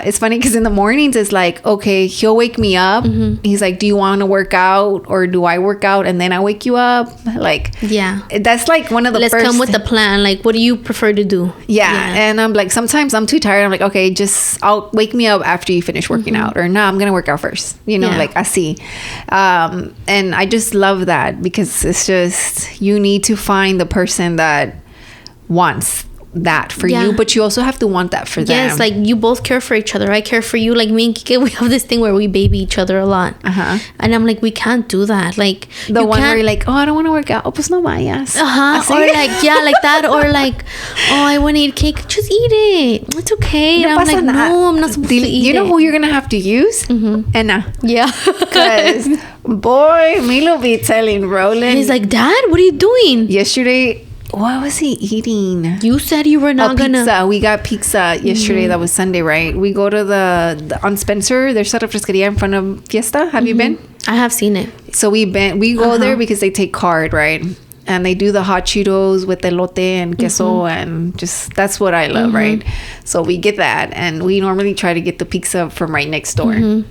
it's funny because in the mornings it's like, okay, he'll wake me up. He's like, do you want to work out or do I work out and then I wake you up? Like, yeah, that's like one of the Let's come with the plan. Like, what do you prefer to do? Yeah. And I'm like, sometimes I'm too tired. I'm like, okay, I'll wake me up after you finish working out, or no, I'm gonna work out first, you know, like I see. And I just love that because it's just, you need to find the person that wants that for you, but you also have to want that for them. Yes, like you both care for each other. I care for you. Like me and Kike, we have this thing where we baby each other a lot. And I'm like, we can't do that. Like the one where you're like, oh, I don't want to work out. Oh, pues no vayas. Or like, yeah, like that. Or like, oh, I want to eat cake. Just eat it. It's okay. And I'm like, no, I'm not supposed to eat it. You know who you're gonna have to use? Enna. Yeah. Because boy, Milo be telling Roland. He's like, Dad, what are you doing? Yesterday, what was he eating? You said you were not gonna. Pizza. We got pizza yesterday. That was Sunday, right? We go to the on Spencer. There's a fresqueria in front of Fiesta. Have you been? I have seen it. So we go there because they take card, right? And they do the hot Cheetos with elote and queso, and just, that's what I love, right? So we get that, and we normally try to get the pizza from right next door.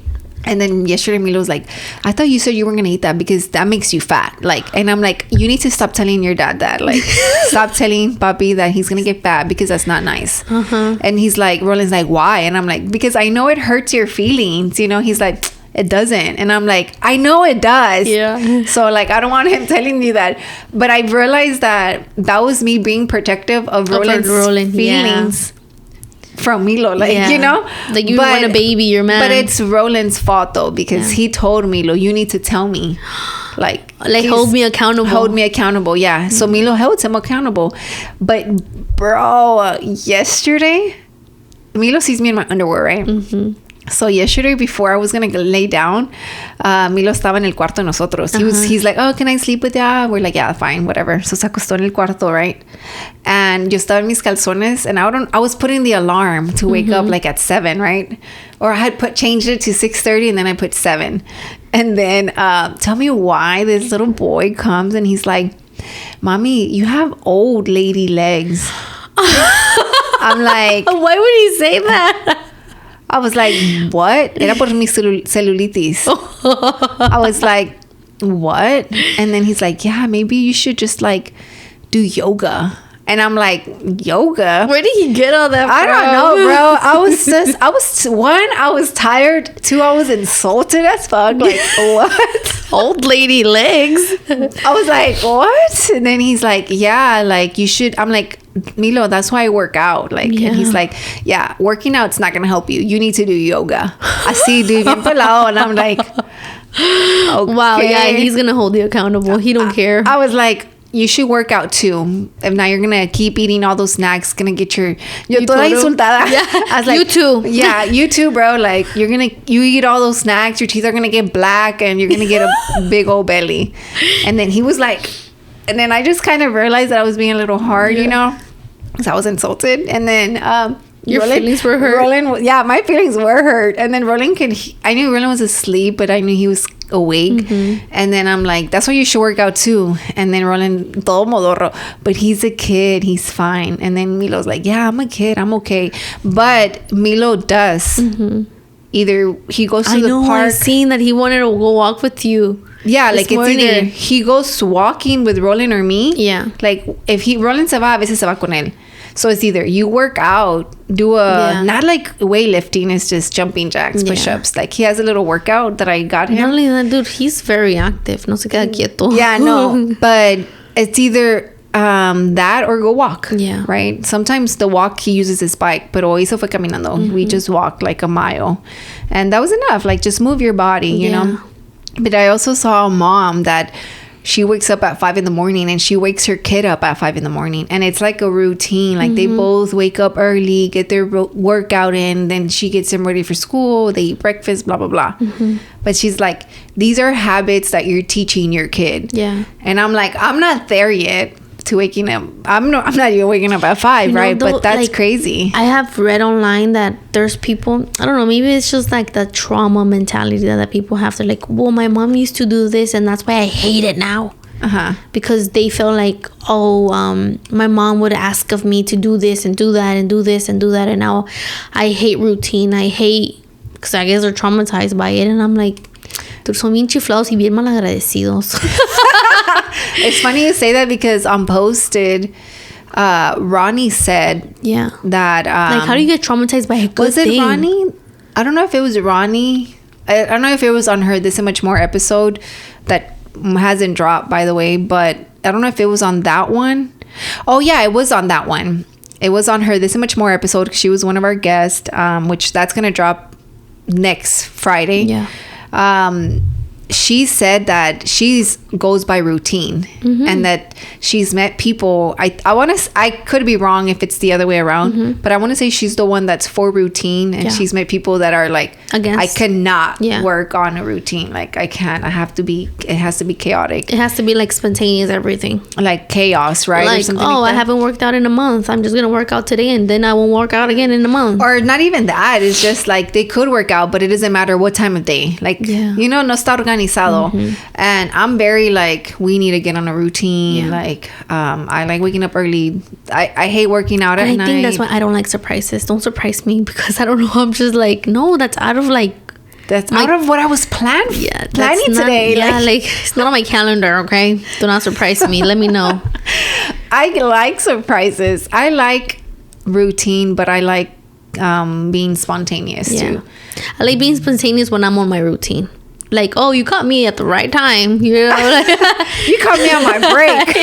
And then yesterday Milo was like, I thought you said you weren't gonna eat that because that makes you fat. Like, and I'm like, you need to stop telling your dad that. Like, stop telling papi that he's gonna get fat because that's not nice. And he's like, Roland's like, why? And I'm like, because I know it hurts your feelings, you know. He's like, it doesn't. And I'm like, I know it does. Yeah. So like, I don't want him telling me that. But I realized that was me being protective of Roland's feelings. From Milo, like, you know, like you want a baby, your man. But it's Roland's fault though, because he told Milo, you need to tell me, like hold me accountable. Yeah. So Milo held him accountable. But bro, yesterday Milo sees me in my underwear, right? So yesterday, before I was gonna lay down, Milo estaba en el cuarto de nosotros. He's like, oh, can I sleep with ya? We're like, yeah, fine, whatever. So se acostó en el cuarto, right? And yo estaba en mis calzones, and I was putting the alarm to wake up like at 7, right? Or I had changed it to 6:30, and then I put 7. And then tell me why this little boy comes and he's like, Mommy, you have old lady legs. I'm like, why would he say that? I was like, what? Era por mi celulitis. I was like, what? And then he's like, yeah, maybe you should just like do yoga. And I'm like, yoga? Where did he get all that from? I don't know, bro. I was tired. 2, I was insulted as fuck. Like, what? Old lady legs. I was like, what? And then he's like, yeah, like you should. I'm like, Milo, that's why I work out. Like, and he's like, yeah, working out's not gonna help you. You need to do yoga. Así, dude, bien pelado. And I'm like, okay. Wow, yeah, he's gonna hold you accountable. He don't care. I was like, you should work out too. If not, you're gonna keep eating all those snacks. Gonna get your yo toda insultada. Yeah. I was like, you too. Yeah, you too, bro. Like you eat all those snacks. Your teeth are gonna get black, and you're gonna get a big old belly. And then he was like, and then I just kind of realized that I was being a little hard, you know, because I was insulted. And then your feelings were hurt. My feelings were hurt. And then I knew Roland was asleep, but I knew he was awake. And then I'm like, that's why you should work out too. And then Roland, todo modorro, but he's a kid, he's fine. And then Milo's like, yeah, I'm a kid, I'm okay. But Milo does. Either he goes to the park. I've seen that he wanted to go walk with you. Yeah, like it's either he goes walking with Roland or me. Yeah. Like if Roland se va, a veces se va con él. So it's either you work out, do not like weightlifting, it's just jumping jacks, push-ups. Like he has a little workout that I got him. Not only that, dude, he's very active. No se queda quieto. Yeah, no. But it's either that or go walk. Yeah. Right? Sometimes the walk, he uses his bike, pero hoy se fue caminando. We just walked like a mile. And that was enough. Like, just move your body, you know? But I also saw a mom that she wakes up at 5 a.m. and she wakes her kid up at 5 a.m. And it's like a routine. Like, they both wake up early, get their workout in, then she gets them ready for school, they eat breakfast, blah, blah, blah. But she's like, these are habits that you're teaching your kid. Yeah. And I'm like, I'm not there yet to waking up. I'm not even waking up at 5, right? Though, but that's like, crazy. I have read online that there's people, I don't know, maybe it's just like the trauma mentality that people have. They're like, well, my mom used to do this and that's why I hate it now. Because they feel like, my mom would ask of me to do this and do that and do this and do that, and now I hate routine. Because I guess they're traumatized by it. And I'm like, son bien chiflados y bien malagradecidos. It's funny you say that because on Posted, Ronnie said that like, how do you get traumatized by a good thing? Was it Ronnie? I don't know if it was Ronnie. I don't know if it was on her This and Much More episode that hasn't dropped, by the way, but I don't know if it was on that one. Oh yeah, it was on that one. It was on her This and Much More episode. She was one of our guests, which that's gonna drop next Friday. She said that she goes by routine, and that she's met people. I could be wrong if it's the other way around, but I want to say she's the one that's for routine, and she's met people that are like, against. I cannot work on a routine. Like, I can't. It has to be chaotic. It has to be like spontaneous everything. Like chaos, right? Like, I haven't worked out in a month. I'm just gonna work out today, and then I won't work out again in a month. Or not even that. It's just like they could work out, but it doesn't matter what time of day. Like, you know, no está organizado. And I'm very like, we need to get on a routine. Like, I like waking up early. I hate working out at night. I think that's why I don't like surprises. Don't surprise me, because I don't know. I'm just like, no, that's out of like, that's out of what I was planning today. Like, it's not on my calendar. Okay, do not surprise me. Let me know. I like surprises. I like routine, but I like being spontaneous too. I like being spontaneous when I'm on my routine. Like, oh, you caught me at the right time, you know? Like, you caught me on my break.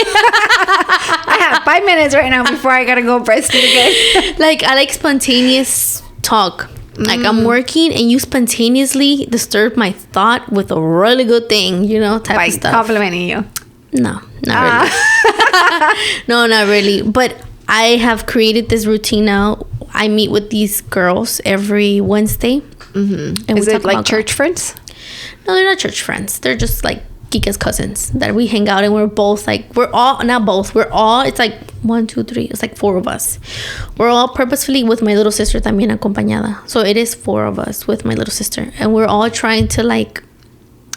I have 5 minutes right now before I gotta go breastfeed again. Like, I like spontaneous talk. Like, I'm working and you spontaneously disturb my thought with a really good thing, you know, type of stuff. Complimenting you. No, not really. No, not really. But I have created this routine now. I meet with these girls every Wednesday. And is it like church friends? No, they're not church friends. They're just like Kika's cousins that we hang out, and we're both like, it's like 1, 2, 3. It's like 4 of us. We're all purposefully with my little sister también acompañada. So it is 4 of us with my little sister. And we're all trying to like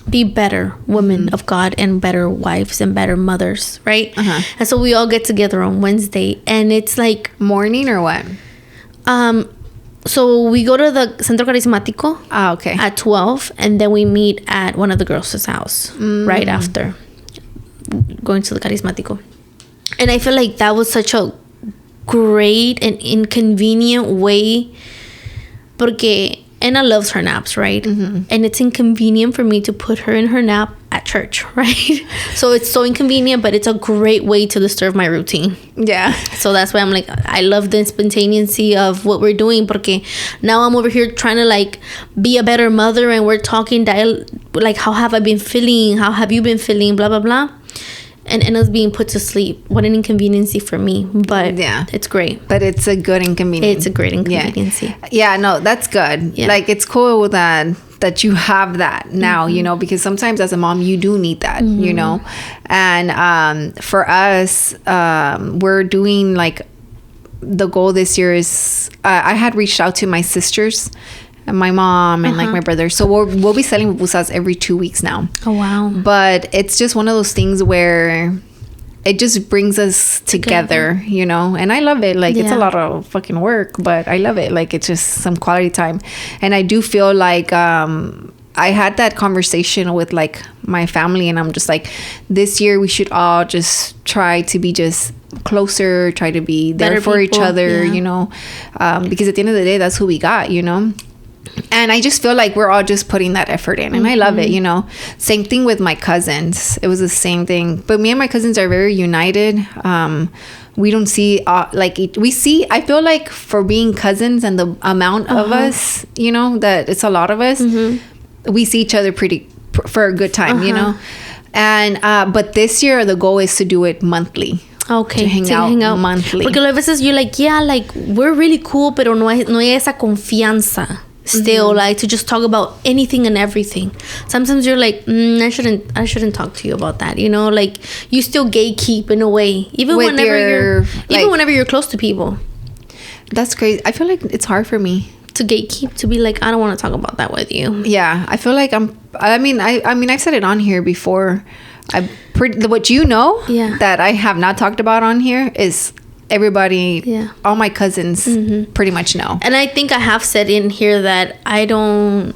be better women of God and better wives and better mothers, right? And so we all get together on Wednesday, and it's like morning or what? So we go to the Centro Carismático okay. at 12, and then we meet at one of the girls' house right after going to the Carismático. And I feel like that was such a great and inconvenient way, porque Anna loves her naps, right? And it's inconvenient for me to put her in her nap at church, right? So it's so inconvenient, but it's a great way to disturb my routine. Yeah. So that's why I'm like, I love the spontaneity of what we're doing, porque now I'm over here trying to like be a better mother, and we're talking like, how have I been feeling? How have you been feeling? Blah, blah, blah. And Anna's being put to sleep. What an inconvenience for me. But it's great. But it's a good inconvenience. It's a great inconvenience. Yeah, no, that's good. Yeah. Like, it's cool that you have that now, you know, because sometimes as a mom, you do need that, you know. And for us, we're doing like, the goal this year is, I had reached out to my sisters and my mom and like my brother, so we'll be selling pupusas every 2 weeks now. Oh wow. But it's just one of those things where it just brings us together, you know. And I love it. Like, it's a lot of fucking work, but I love it. Like, it's just some quality time. And I do feel like I had that conversation with like my family, and I'm just like, this year we should all just try to be just closer, try to be there for each other, you know, because at the end of the day, that's who we got, you know. And I just feel like we're all just putting that effort in. And I love it, you know. Same thing with my cousins. It was the same thing. But me and my cousins are very united. We don't see, I feel like for being cousins and the amount of us, you know, that it's a lot of us, we see each other for a good time, you know. And, but this year, the goal is to do it monthly. Okay, to hang out monthly. Porque a veces you're like, yeah, like, we're really cool, pero no hay esa confianza still, like, to just talk about anything and everything. Sometimes you're like, I shouldn't talk to you about that, you know? Like, you still gatekeep in a way. Even whenever you're close to people. That's crazy. I feel like it's hard for me. To gatekeep, to be like, I don't want to talk about that with you. Yeah, I feel like I've said it on here before. What you know that I have not talked about on here is everybody, all my cousins pretty much know. And I think I have said in here that I don't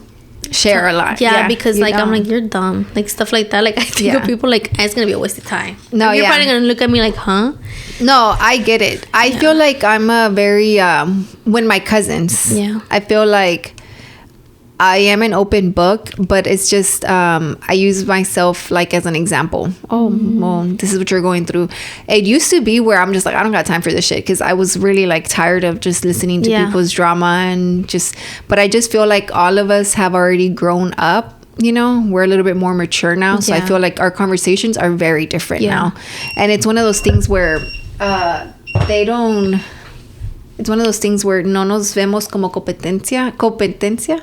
share a lot. Yeah, because like I'm like, you're dumb, like stuff like that. Like I think of people like, it's gonna be a waste of time. No, you're probably gonna look at me like, huh? No, I get it. I feel like I'm a very when my cousins. Yeah, I feel like I am an open book, but it's just I use myself like as an example. Oh, well, this is what you're going through. It used to be where I'm just like, I don't got time for this shit, because I was really like tired of just listening to people's drama and just. But I just feel like all of us have already grown up. You know, we're a little bit more mature now, so I feel like our conversations are very different now, and it's one of those things where they don't. It's one of those things where no nos vemos como competencia.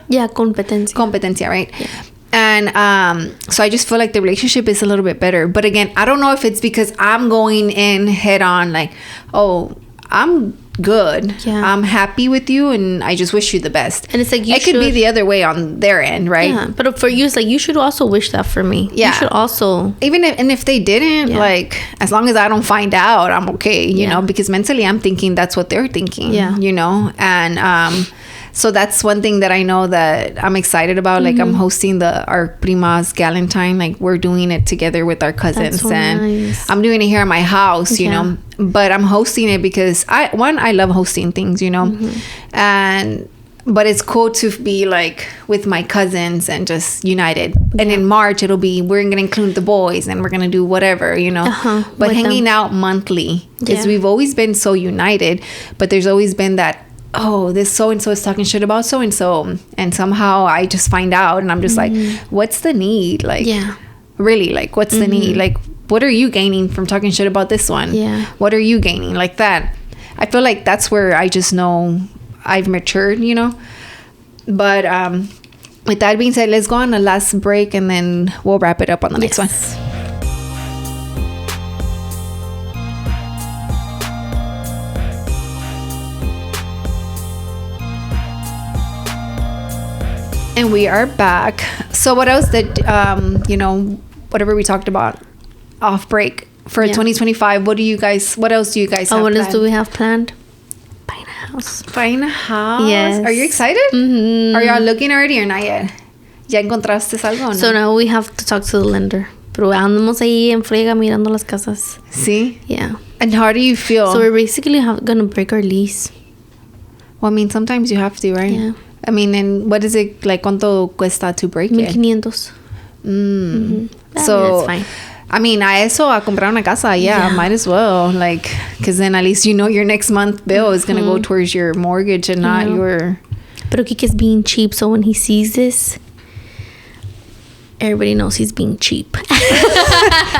Yeah, competencia. Competencia, right? Yeah. And so I just feel like the relationship is a little bit better. But again, I don't know if it's because I'm going in head on like, oh, I'm good. Yeah. I'm happy with you and I just wish you the best. And it's like it could be the other way on their end, right? Yeah. But for you, it's like you should also wish that for me. Yeah. You should also. Even if they didn't, like, as long as I don't find out, I'm okay, you know, because mentally I'm thinking that's what they're thinking. Yeah. You know? And so that's one thing that I know that I'm excited about. Like I'm hosting our prima's Galentine. Like we're doing it together with our cousins, nice. I'm doing it here at my house, you know. But I'm hosting it because I love hosting things, you know, but it's cool to be like with my cousins and just united. And in March we're gonna include the boys and we're gonna do whatever, you know. But hanging out monthly because we've always been so united, but there's always been that. Oh, this so-and-so is talking shit about so-and-so. And somehow I just find out and I'm just like, what's the need? Like, really, like, what's the need? Like, what are you gaining from talking shit about this one? Yeah. What are you gaining? Like that. I feel like that's where I just know I've matured, you know? But with that being said, let's go on a last break and then we'll wrap it up on the next one. And we are back. So what else did, you know, whatever we talked about off break for 2025, what else do you guys have planned? What else do we have planned? Buying a house. Buying a house? Yes. Are you excited? Mm-hmm. Are y'all looking already or not yet? ¿Ya encontraste algo o no? So now we have to talk to the lender. Pero andamos ahí en friega mirando las casas. ¿Sí? Yeah. And how do you feel? So we're basically gonna break our lease. Well, I mean, sometimes you have to, right? Yeah. I mean, and what is it, like, ¿cuánto cuesta to break it? 1,500. So, that's fine. I mean, a comprar una casa, might as well. Like, because then at least you know your next month bill is going to go towards your mortgage and not your... But Kike's being cheap, so when he sees this, everybody knows he's being cheap.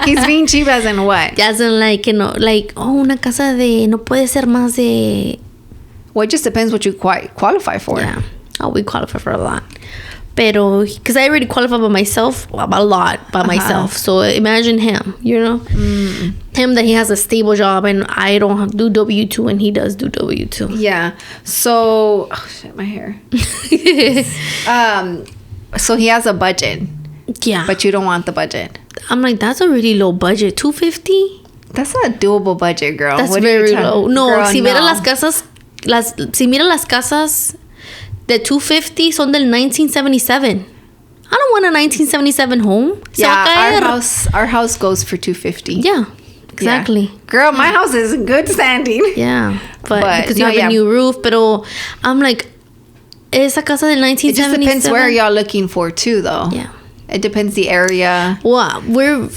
He's being cheap as in what? As in, like, you know, like, una casa no puede ser más de... Well, it just depends what you qualify for. Yeah. Oh, we qualify for a lot. Pero, because I already qualify by myself, a lot by myself. So imagine him, you know? Him that he has a stable job and I don't do W-2 and he does do W-2. Yeah. So, oh shit, my hair. So he has a budget. Yeah. But you don't want the budget. I'm like, that's a really low budget. $250? That's a doable budget, girl. That's very low. No, girl, si mira las casas, si mira las casas... The $250 son del 1977. I don't want a 1977 home. Our house goes for $250. Yeah, exactly. Yeah. Girl, my house is in good standing. Yeah, but because you have a new roof. But I'm like, Esa casa del 1977. It just depends where y'all looking for too, though. Yeah. It depends the area. Well, we're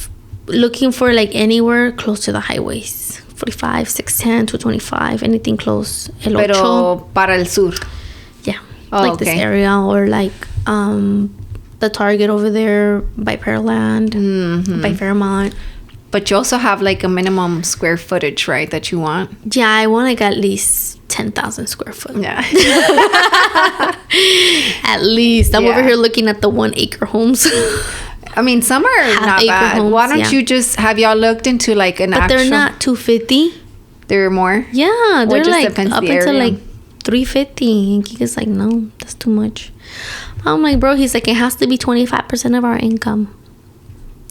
looking for like anywhere close to the highways. 45, 610, 225, anything close. El Pero Ocho. para el sur. Yeah. Oh, like okay. this area, or like the Target over there by Pearland, by Fairmont. But you also have like a minimum square footage, right, that you want? Yeah, I want like at least 10,000 square foot. Yeah. At least. I'm over here looking at the 1 acre homes. I mean, some are not bad. Homes, Why don't you just, have y'all looked into like an actual... But they're not 250. They're more? Yeah, they're like up into like 350. And Kika's like, no, that's too much. I'm like, bro, he's like, it has to be 25% of our income.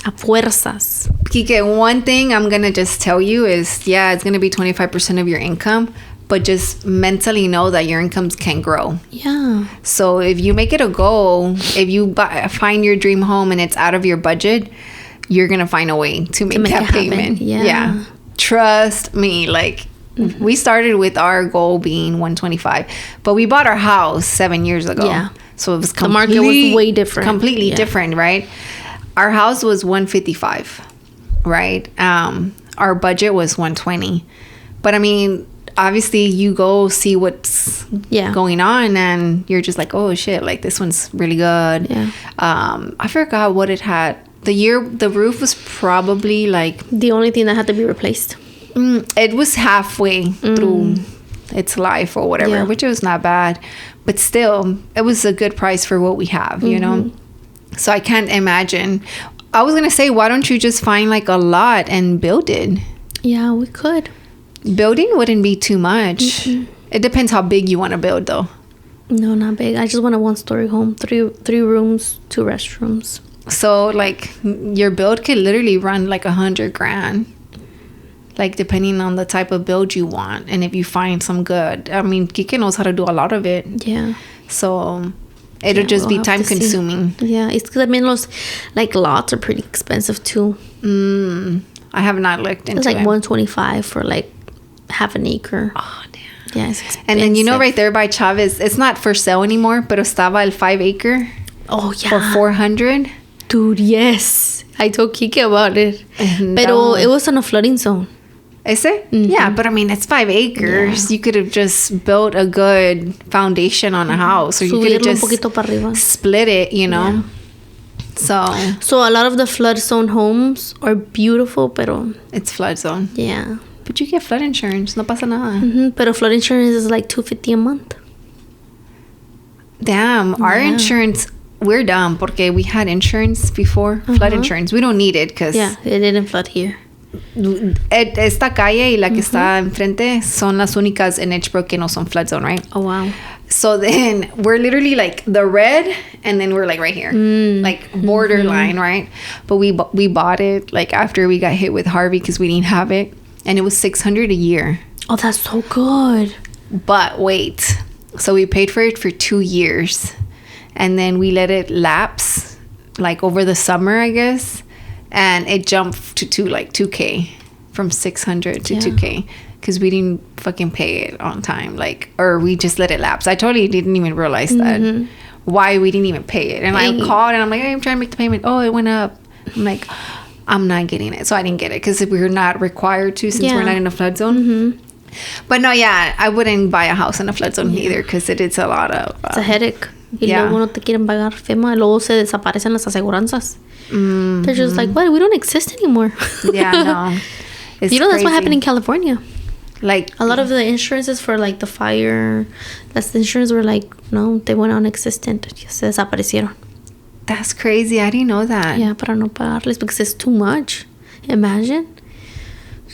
A fuerzas. Kike, one thing I'm going to just tell you is, yeah, it's going to be 25% of your income, but just mentally know that your incomes can grow. Yeah. So if you make it a goal, if you find your dream home and it's out of your budget, you're going to find a way to make that payment. Yeah. Trust me. Like, we started with our goal being 125, but we bought our house 7 years ago. Yeah. So it was the market was way different. Completely different, right? Our house was 155, right? Our budget was 120. But I mean, obviously you go see what's going on and you're just like, oh shit, like this one's really good. Yeah. I forgot what it had. The roof was probably like... The only thing that had to be replaced. It was halfway through its life or whatever, which was not bad. But still, it was a good price for what we have, you know? So I can't imagine. I was going to say, why don't you just find like a lot and build it? Yeah, we could. Building wouldn't be too much. It depends how big you want to build, though. No, not big. I just want a 1-story home. Three rooms, 2 restrooms. So, like, your build could literally run like $100,000. Like, depending on the type of build you want. And if you find some good. I mean, Kike knows how to do a lot of it. Yeah. So... It'll just be time consuming. Yeah, it's because I mean, those like lots are pretty expensive too. I have not looked into it. It's like 125 for like half an acre. Oh damn. Yeah, it's expensive. And then right there by Chavez, it's not for sale anymore, pero estaba el 5 acre. Oh yeah. For 400. Dude, yes. I told Kike about it. Pero it was on a flooding zone. Is it? Yeah, but I mean, it's 5 acres. Yeah. You could have just built a good foundation on a house, or you could have just split it, you know? Yeah. So a lot of the flood zone homes are beautiful, pero... It's flood zone. Yeah. But you get flood insurance. No pasa nada. Pero flood insurance is like $250 a month. Damn. Our insurance... We're dumb, porque we had insurance before. Flood insurance. We don't need it, because... Yeah, it didn't flood here. Esta calle y la que está enfrente son las únicas en Edgebrook que no son flood zone, right? Oh, wow. So then we're literally like the red, and then we're like right here, like borderline, right? But we bought it like after we got hit with Harvey because we didn't have it, and it was $600 a year. Oh, that's so good. But wait, so we paid for it for 2 years, and then we let it lapse like over the summer, I guess. And it jumped to $2K from 600 to 2K because we didn't fucking pay it on time, or we just let it lapse. I totally didn't even realize that why we didn't even pay it. And I called and I'm like, hey, I'm trying to make the payment. Oh, it went up. I'm like, I'm not getting it, so I didn't get it because we're not required to since we're not in a flood zone. But no, I wouldn't buy a house in a flood zone either because it's a lot of. It's a headache. Y luego no te quieren pagar FEMA, luego se desaparecen las aseguranzas. They're just like, what? We don't exist anymore. Yeah, no. It's that's what happened in California. Like a lot of the insurances for like the fire, the insurance were like, no, they went non-existent. Se desaparecieron. That's crazy. I didn't know that. Yeah, para no pagarles because it's too much. Imagine.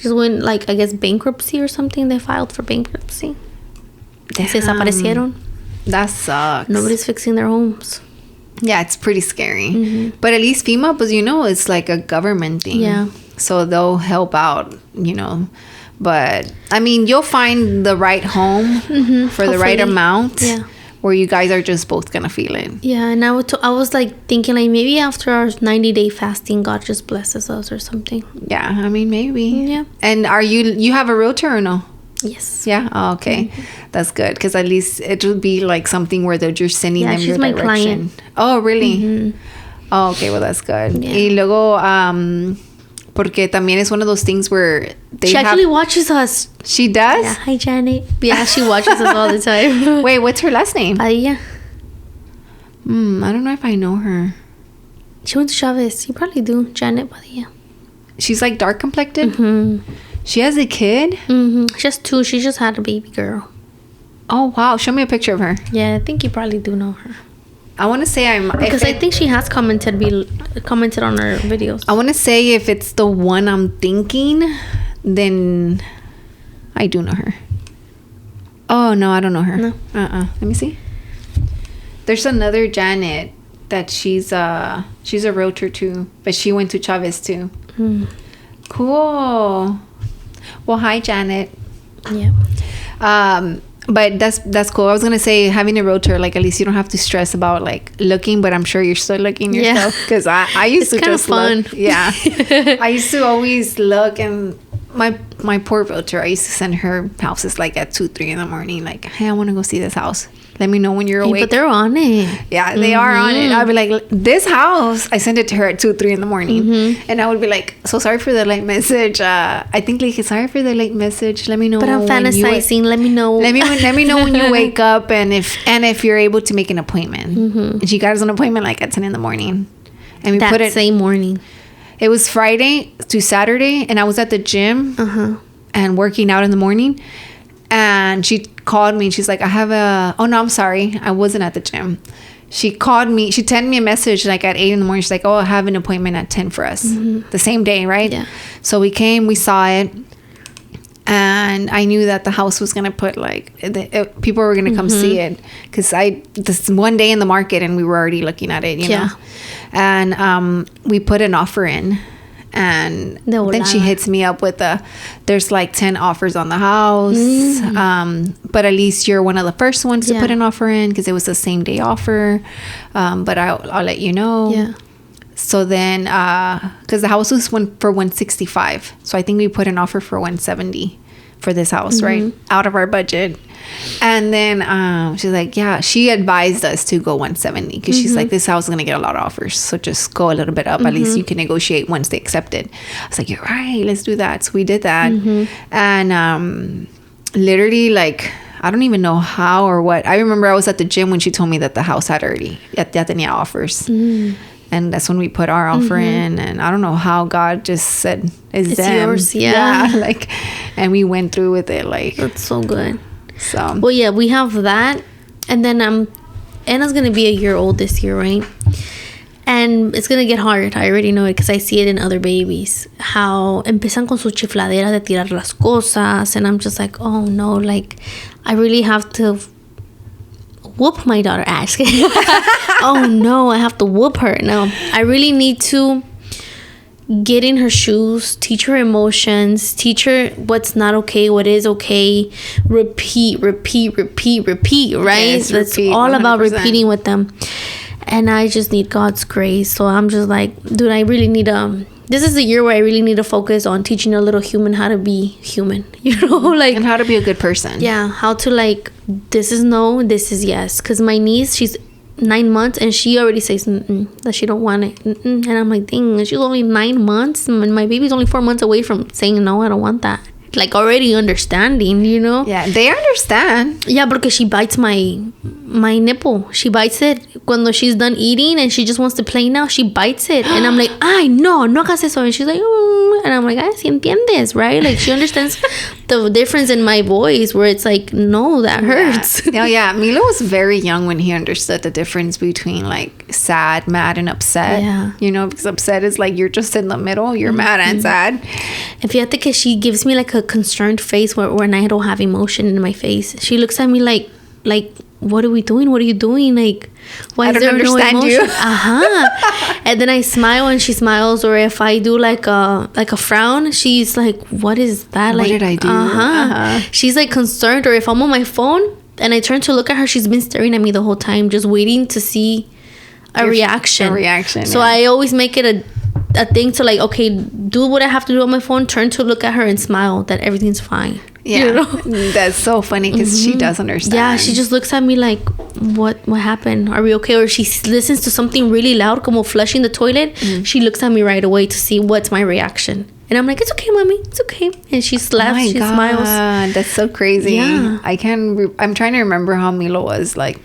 Just when like I guess bankruptcy or something, they filed for bankruptcy. Se desaparecieron. That sucks. Nobody's fixing their homes. Yeah, it's pretty scary. But at least FEMA, it's like a government thing. Yeah. So they'll help out, But, I mean, you'll find the right home for the right amount. Yeah. Where you guys are just both going to feel it. Yeah, and I was like thinking like maybe after our 90-day fasting, God just blesses us or something. Yeah, I mean, maybe. Yeah. And you have a realtor or no? Yes. Yeah. Oh, okay. That's good, because at least it would be like something where you're sending them your direction. Client. Oh, really? Oh, okay. Well, that's good. Yeah. Y luego, porque también es one of those things where she actually watches us. She does? Yeah. Hi, Janet. Yeah, she watches us all the time. Wait, what's her last name? Padilla. I don't know if I know her. She went to Chavez. You probably do. Janet Padilla. She's like dark complected? She has a kid? She has 2. She just had a baby girl. Oh, wow. Show me a picture of her. Yeah, I think you probably do know her. I want to say because I think she has commented on her videos. I want to say if it's the one I'm thinking, then I do know her. Oh, no, I don't know her. No. Let me see. There's another Janet that she's a realtor too, but she went to Chavez too. Cool. Well, hi, Janet. Yeah. But that's cool. I was gonna say, having a realtor, like, at least you don't have to stress about like looking, but I'm sure you're still looking yourself, because I used to just fun. Look. Yeah. I used to always look, and my poor realtor, I used to send her houses like at 2-3 in the morning, like, hey, I want to go see this house. Let me know when you're awake. But they're on it. Yeah, they are on it. I'll be like, this house, I sent it to her at 2-3 in the morning. And I would be like, so sorry for the late message. I think, like, sorry for the late message. Let me know. But I'm fantasizing. Let me know. Let me know when you wake up, and if you're able to make an appointment. And she got us an appointment like at 10 in the morning. And we put it same morning. It was Friday to Saturday, and I was at the gym and working out in the morning. And she called me, and she's like, I'm sorry, I wasn't at the gym. She called me, she sent me a message like at 8 in the morning. She's like, I have an appointment at 10 for us. The same day, right? Yeah. So we came, we saw it, and I knew that the house was gonna put like people were gonna come see it, because this one day in the market, and we were already looking at it, you know. And we put an offer in. And then she hits me up with there's like 10 offers on the house, but at least you're one of the first ones to put an offer in, because it was the same day offer, but I'll let you know. So then because the house was for 165, so I think we put an offer for 170 for this house, right, out of our budget. And then she's like, yeah, she advised us to go 170, because she's like, this house is gonna get a lot of offers, so just go a little bit up. At least you can negotiate once they accept it. I was like, you're right, let's do that. So we did that. And literally, like, I don't even know how or what. I remember I was at the gym when she told me that the house had already ya tenía offers. And that's when we put our offer in, and I don't know how God just said, it's them. Yours. Yeah, like, and we went through with it. Like, that's so good. So, well, yeah, we have that, and then Anna's gonna be a year old this year, right? And it's gonna get hard. I already know it, because I see it in other babies, how empiezan con su chifladera de tirar las cosas, and I'm just like, oh no, like, I really have to whoop my daughter ass. Oh no, I have to whoop her. No, I really need to get in her shoes, teach her emotions, teach her what's not okay, what is okay. Repeat, right? Yes, that's repeat, all 100%. About repeating with them. And I just need God's grace. So I'm just like, dude, I really need this is the year where I really need to focus on teaching a little human how to be human, you know, like, and how to be a good person. Yeah, how to, like, this is no, this is yes. Because my niece, she's 9 months, and she already says that she don't want it. And I'm like, dang, she's only 9 months, and my baby's only 4 months away from saying no, I don't want that. Like, already understanding, you know. Yeah, they understand. Yeah, because she bites my nipple. She bites it when she's done eating, and she just wants to play now. She bites it, and I'm like, ay, no hagas eso. And she's like, and I'm like, ay, si entiendes, right? Like, she understands the difference in my voice, where it's like, no, that hurts. Yeah. Milo was very young when he understood the difference between, like, sad, mad, and upset. Yeah. You know, because upset is like you're just in the middle. You're mad and sad. And fíjate que she gives me like a concerned face when I don't have emotion in my face. She looks at me like, what are we doing? What are you doing? Like, why is there no emotion? And then I smile, and she smiles. Or if I do like a frown, she's like, what is that? What like, did I do? She's like concerned. Or if I'm on my phone and I turn to look at her, she's been staring at me the whole time, just waiting to see a reaction. So I always make it a thing to, like, okay, do what I have to do on my phone, turn to look at her and smile that everything's fine. Yeah. You know? That's so funny because she does understand. Yeah, she just looks at me like, what happened? Are we okay? Or she listens to something really loud, como flushing the toilet. She looks at me right away to see what's my reaction. And I'm like, it's okay, mommy. It's okay. And she laughs, she smiles. That's so crazy. Yeah. I'm trying to remember how Milo was. Like,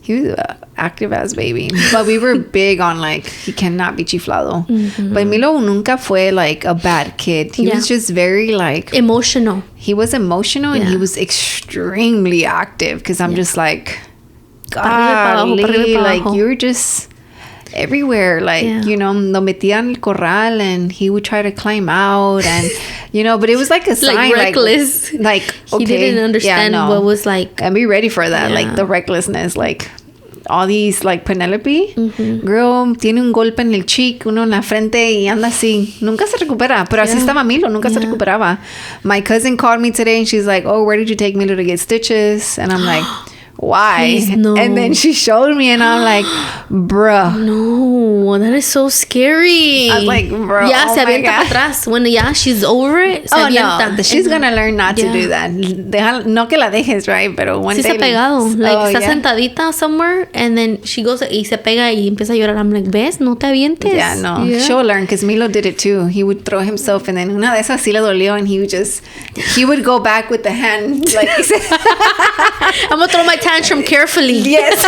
he was an active ass baby. But we were big on, like, he cannot be chiflado. But Milo nunca fue, like, a bad kid. He was just very, like... emotional. He was emotional and he was extremely active. Because I'm just like... God, like, you were just... everywhere, like you know, lo metían el corral and he would try to climb out, and you know, but it was like a sign, like reckless, like okay, he didn't understand what was like, and be ready for that, like the recklessness, like all these, like Penelope, girl, tiene un golpe en el cheek, uno en la frente y anda así, nunca se recupera, pero así estaba Milo, nunca se recuperaba. My cousin called me today and she's like, oh, where did you take Milo to get stitches? And I'm like, why? No. And then she showed me and I'm like, bruh. No, that is so scary. I was like, bro, se avienta para atrás. When she's over it, se avienta. No, she's gonna learn not to do that. No que la dejes, right? Pero one day... se ha pegado. Like, está sentadita somewhere and then she goes y se pega y empieza a llorar. I'm like, ¿ves? No te avientes. Yeah, no. She'll learn because Milo did it too. He would throw himself and then una de esas sí le dolió and he would go back with the hand. Like, I'm gonna throw my tantrum carefully. Yes.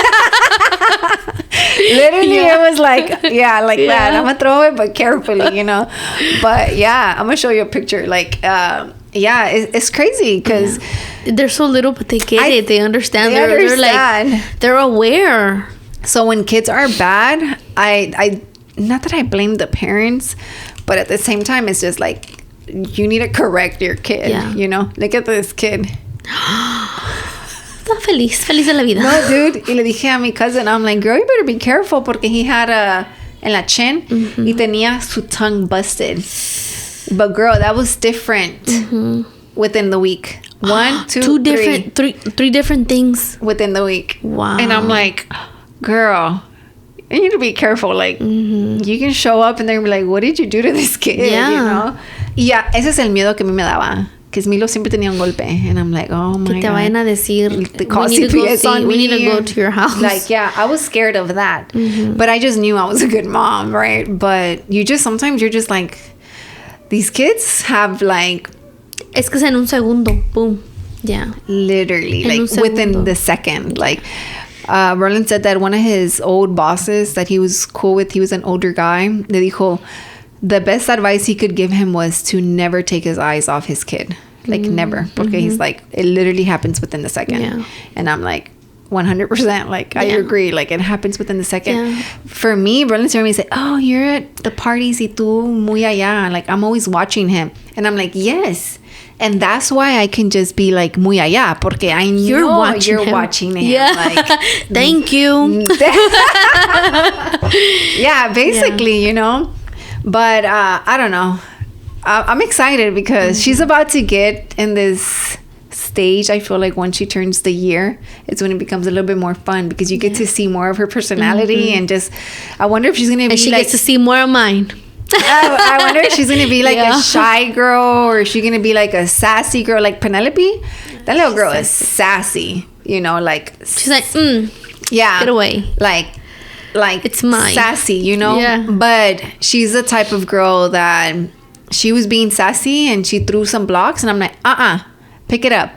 Literally, it was like, that. I'm gonna throw it, but carefully, you know. But yeah, I'm gonna show you a picture. Like, it's crazy because they're so little, but they get it. They understand. They're like, they're aware. So when kids are bad, I not that I blame the parents, but at the same time, it's just like you need to correct your kid. Yeah. You know, look at this kid. Está feliz de la vida. No, dude. Y le dije a mi cousin, I'm like, girl, you better be careful porque he had en la chin y tenía su tongue busted. But girl, that was different within the week. 1, 2, three different things within the week. Wow. And I'm like, girl, you need to be careful. Like, you can show up and they're like, what did you do to this kid? Yeah. You know? Yeah, ese es el miedo que a mí me daba. Because Milo siempre tenía un golpe. And I'm like, oh my God. Que te vayan a decir, we need to go to your house. Like, yeah, I was scared of that. But I just knew I was a good mom, right? But sometimes you're just like, these kids have like... Es que es en un segundo. Boom. Yeah. Literally. Like, within the second. Like, Roland said that one of his old bosses that he was cool with, he was an older guy, le dijo... The best advice he could give him was to never take his eyes off his kid. Like, never. Porque he's like, it literally happens within the second. Yeah. And I'm like, 100%. Like, I agree. Like, it happens within the second. Yeah. For me, Roland told me, he said, oh, you're at the parties y tú muy allá. Like, I'm always watching him. And I'm like, yes. And that's why I can just be like, muy allá. Porque I know you're watching him. Yeah. Like, thank you. Yeah, basically, you know. But I don't know. I'm excited because she's about to get in this stage. I feel like once she turns the year, it's when it becomes a little bit more fun because you get to see more of her personality and just. I wonder if she's gonna be. And she gets to see more of mine. I wonder if she's gonna be like a shy girl or is she gonna be like a sassy girl like Penelope. That little girl is sassy. You know, like she's like, yeah, get away, like it's mine, sassy, you know. Yeah. But she's the type of girl that she was being sassy and she threw some blocks and I'm like, pick it up.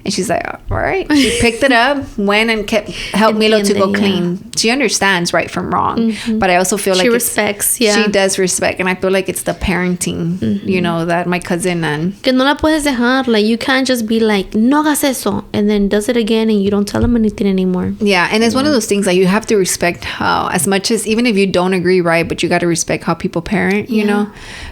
And she's like, all right. She picked it up, went and helped Milo to go clean. She understands right from wrong. But I also feel like she respects. Yeah, she does respect. And I feel like it's the parenting, you know, that my cousin and... Que no la puedes dejar. Like, you can't just be like, no hagas eso. And then does it again and you don't tell them anything anymore. Yeah, and it's one of those things that you have to respect how, as much as, even if you don't agree, right, but you got to respect how people parent, you know?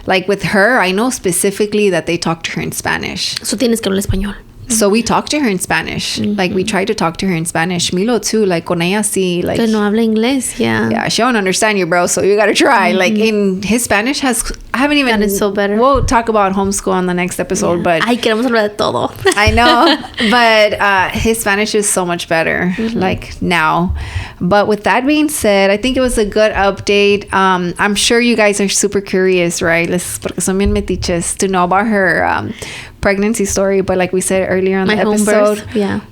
Like with her, I know specifically that they talk to her in Spanish. So tienes que hablar español. So we talked to her in Spanish. Like, we tried to talk to her in Spanish. Milo, too. Like, con ella, sí. Like, que no habla inglés, Yeah, she don't understand you, bro. So you got to try. Like, in his Spanish has... I haven't even... That is so better. We'll talk about homeschool on the next episode, but... Ay, queremos hablar de todo. I know. But his Spanish is so much better, like, now. But with that being said, I think it was a good update. I'm sure you guys are super curious, right? Porque son bien metiches to know about her... pregnancy story, but like we said earlier on the episode,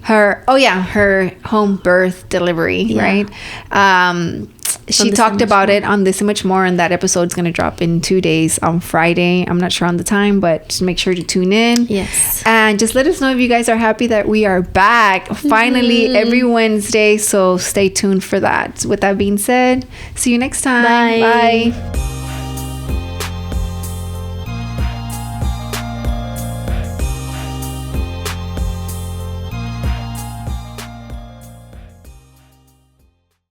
her home birth delivery, right? She talked about it on This and Much More, and that episode's going to drop in 2 days on Friday. I'm not sure on the time, but just make sure to tune in. Yes. And just let us know if you guys are happy that we are back finally every Wednesday. So stay tuned for that. With that being said, see you next time. Bye. Bye.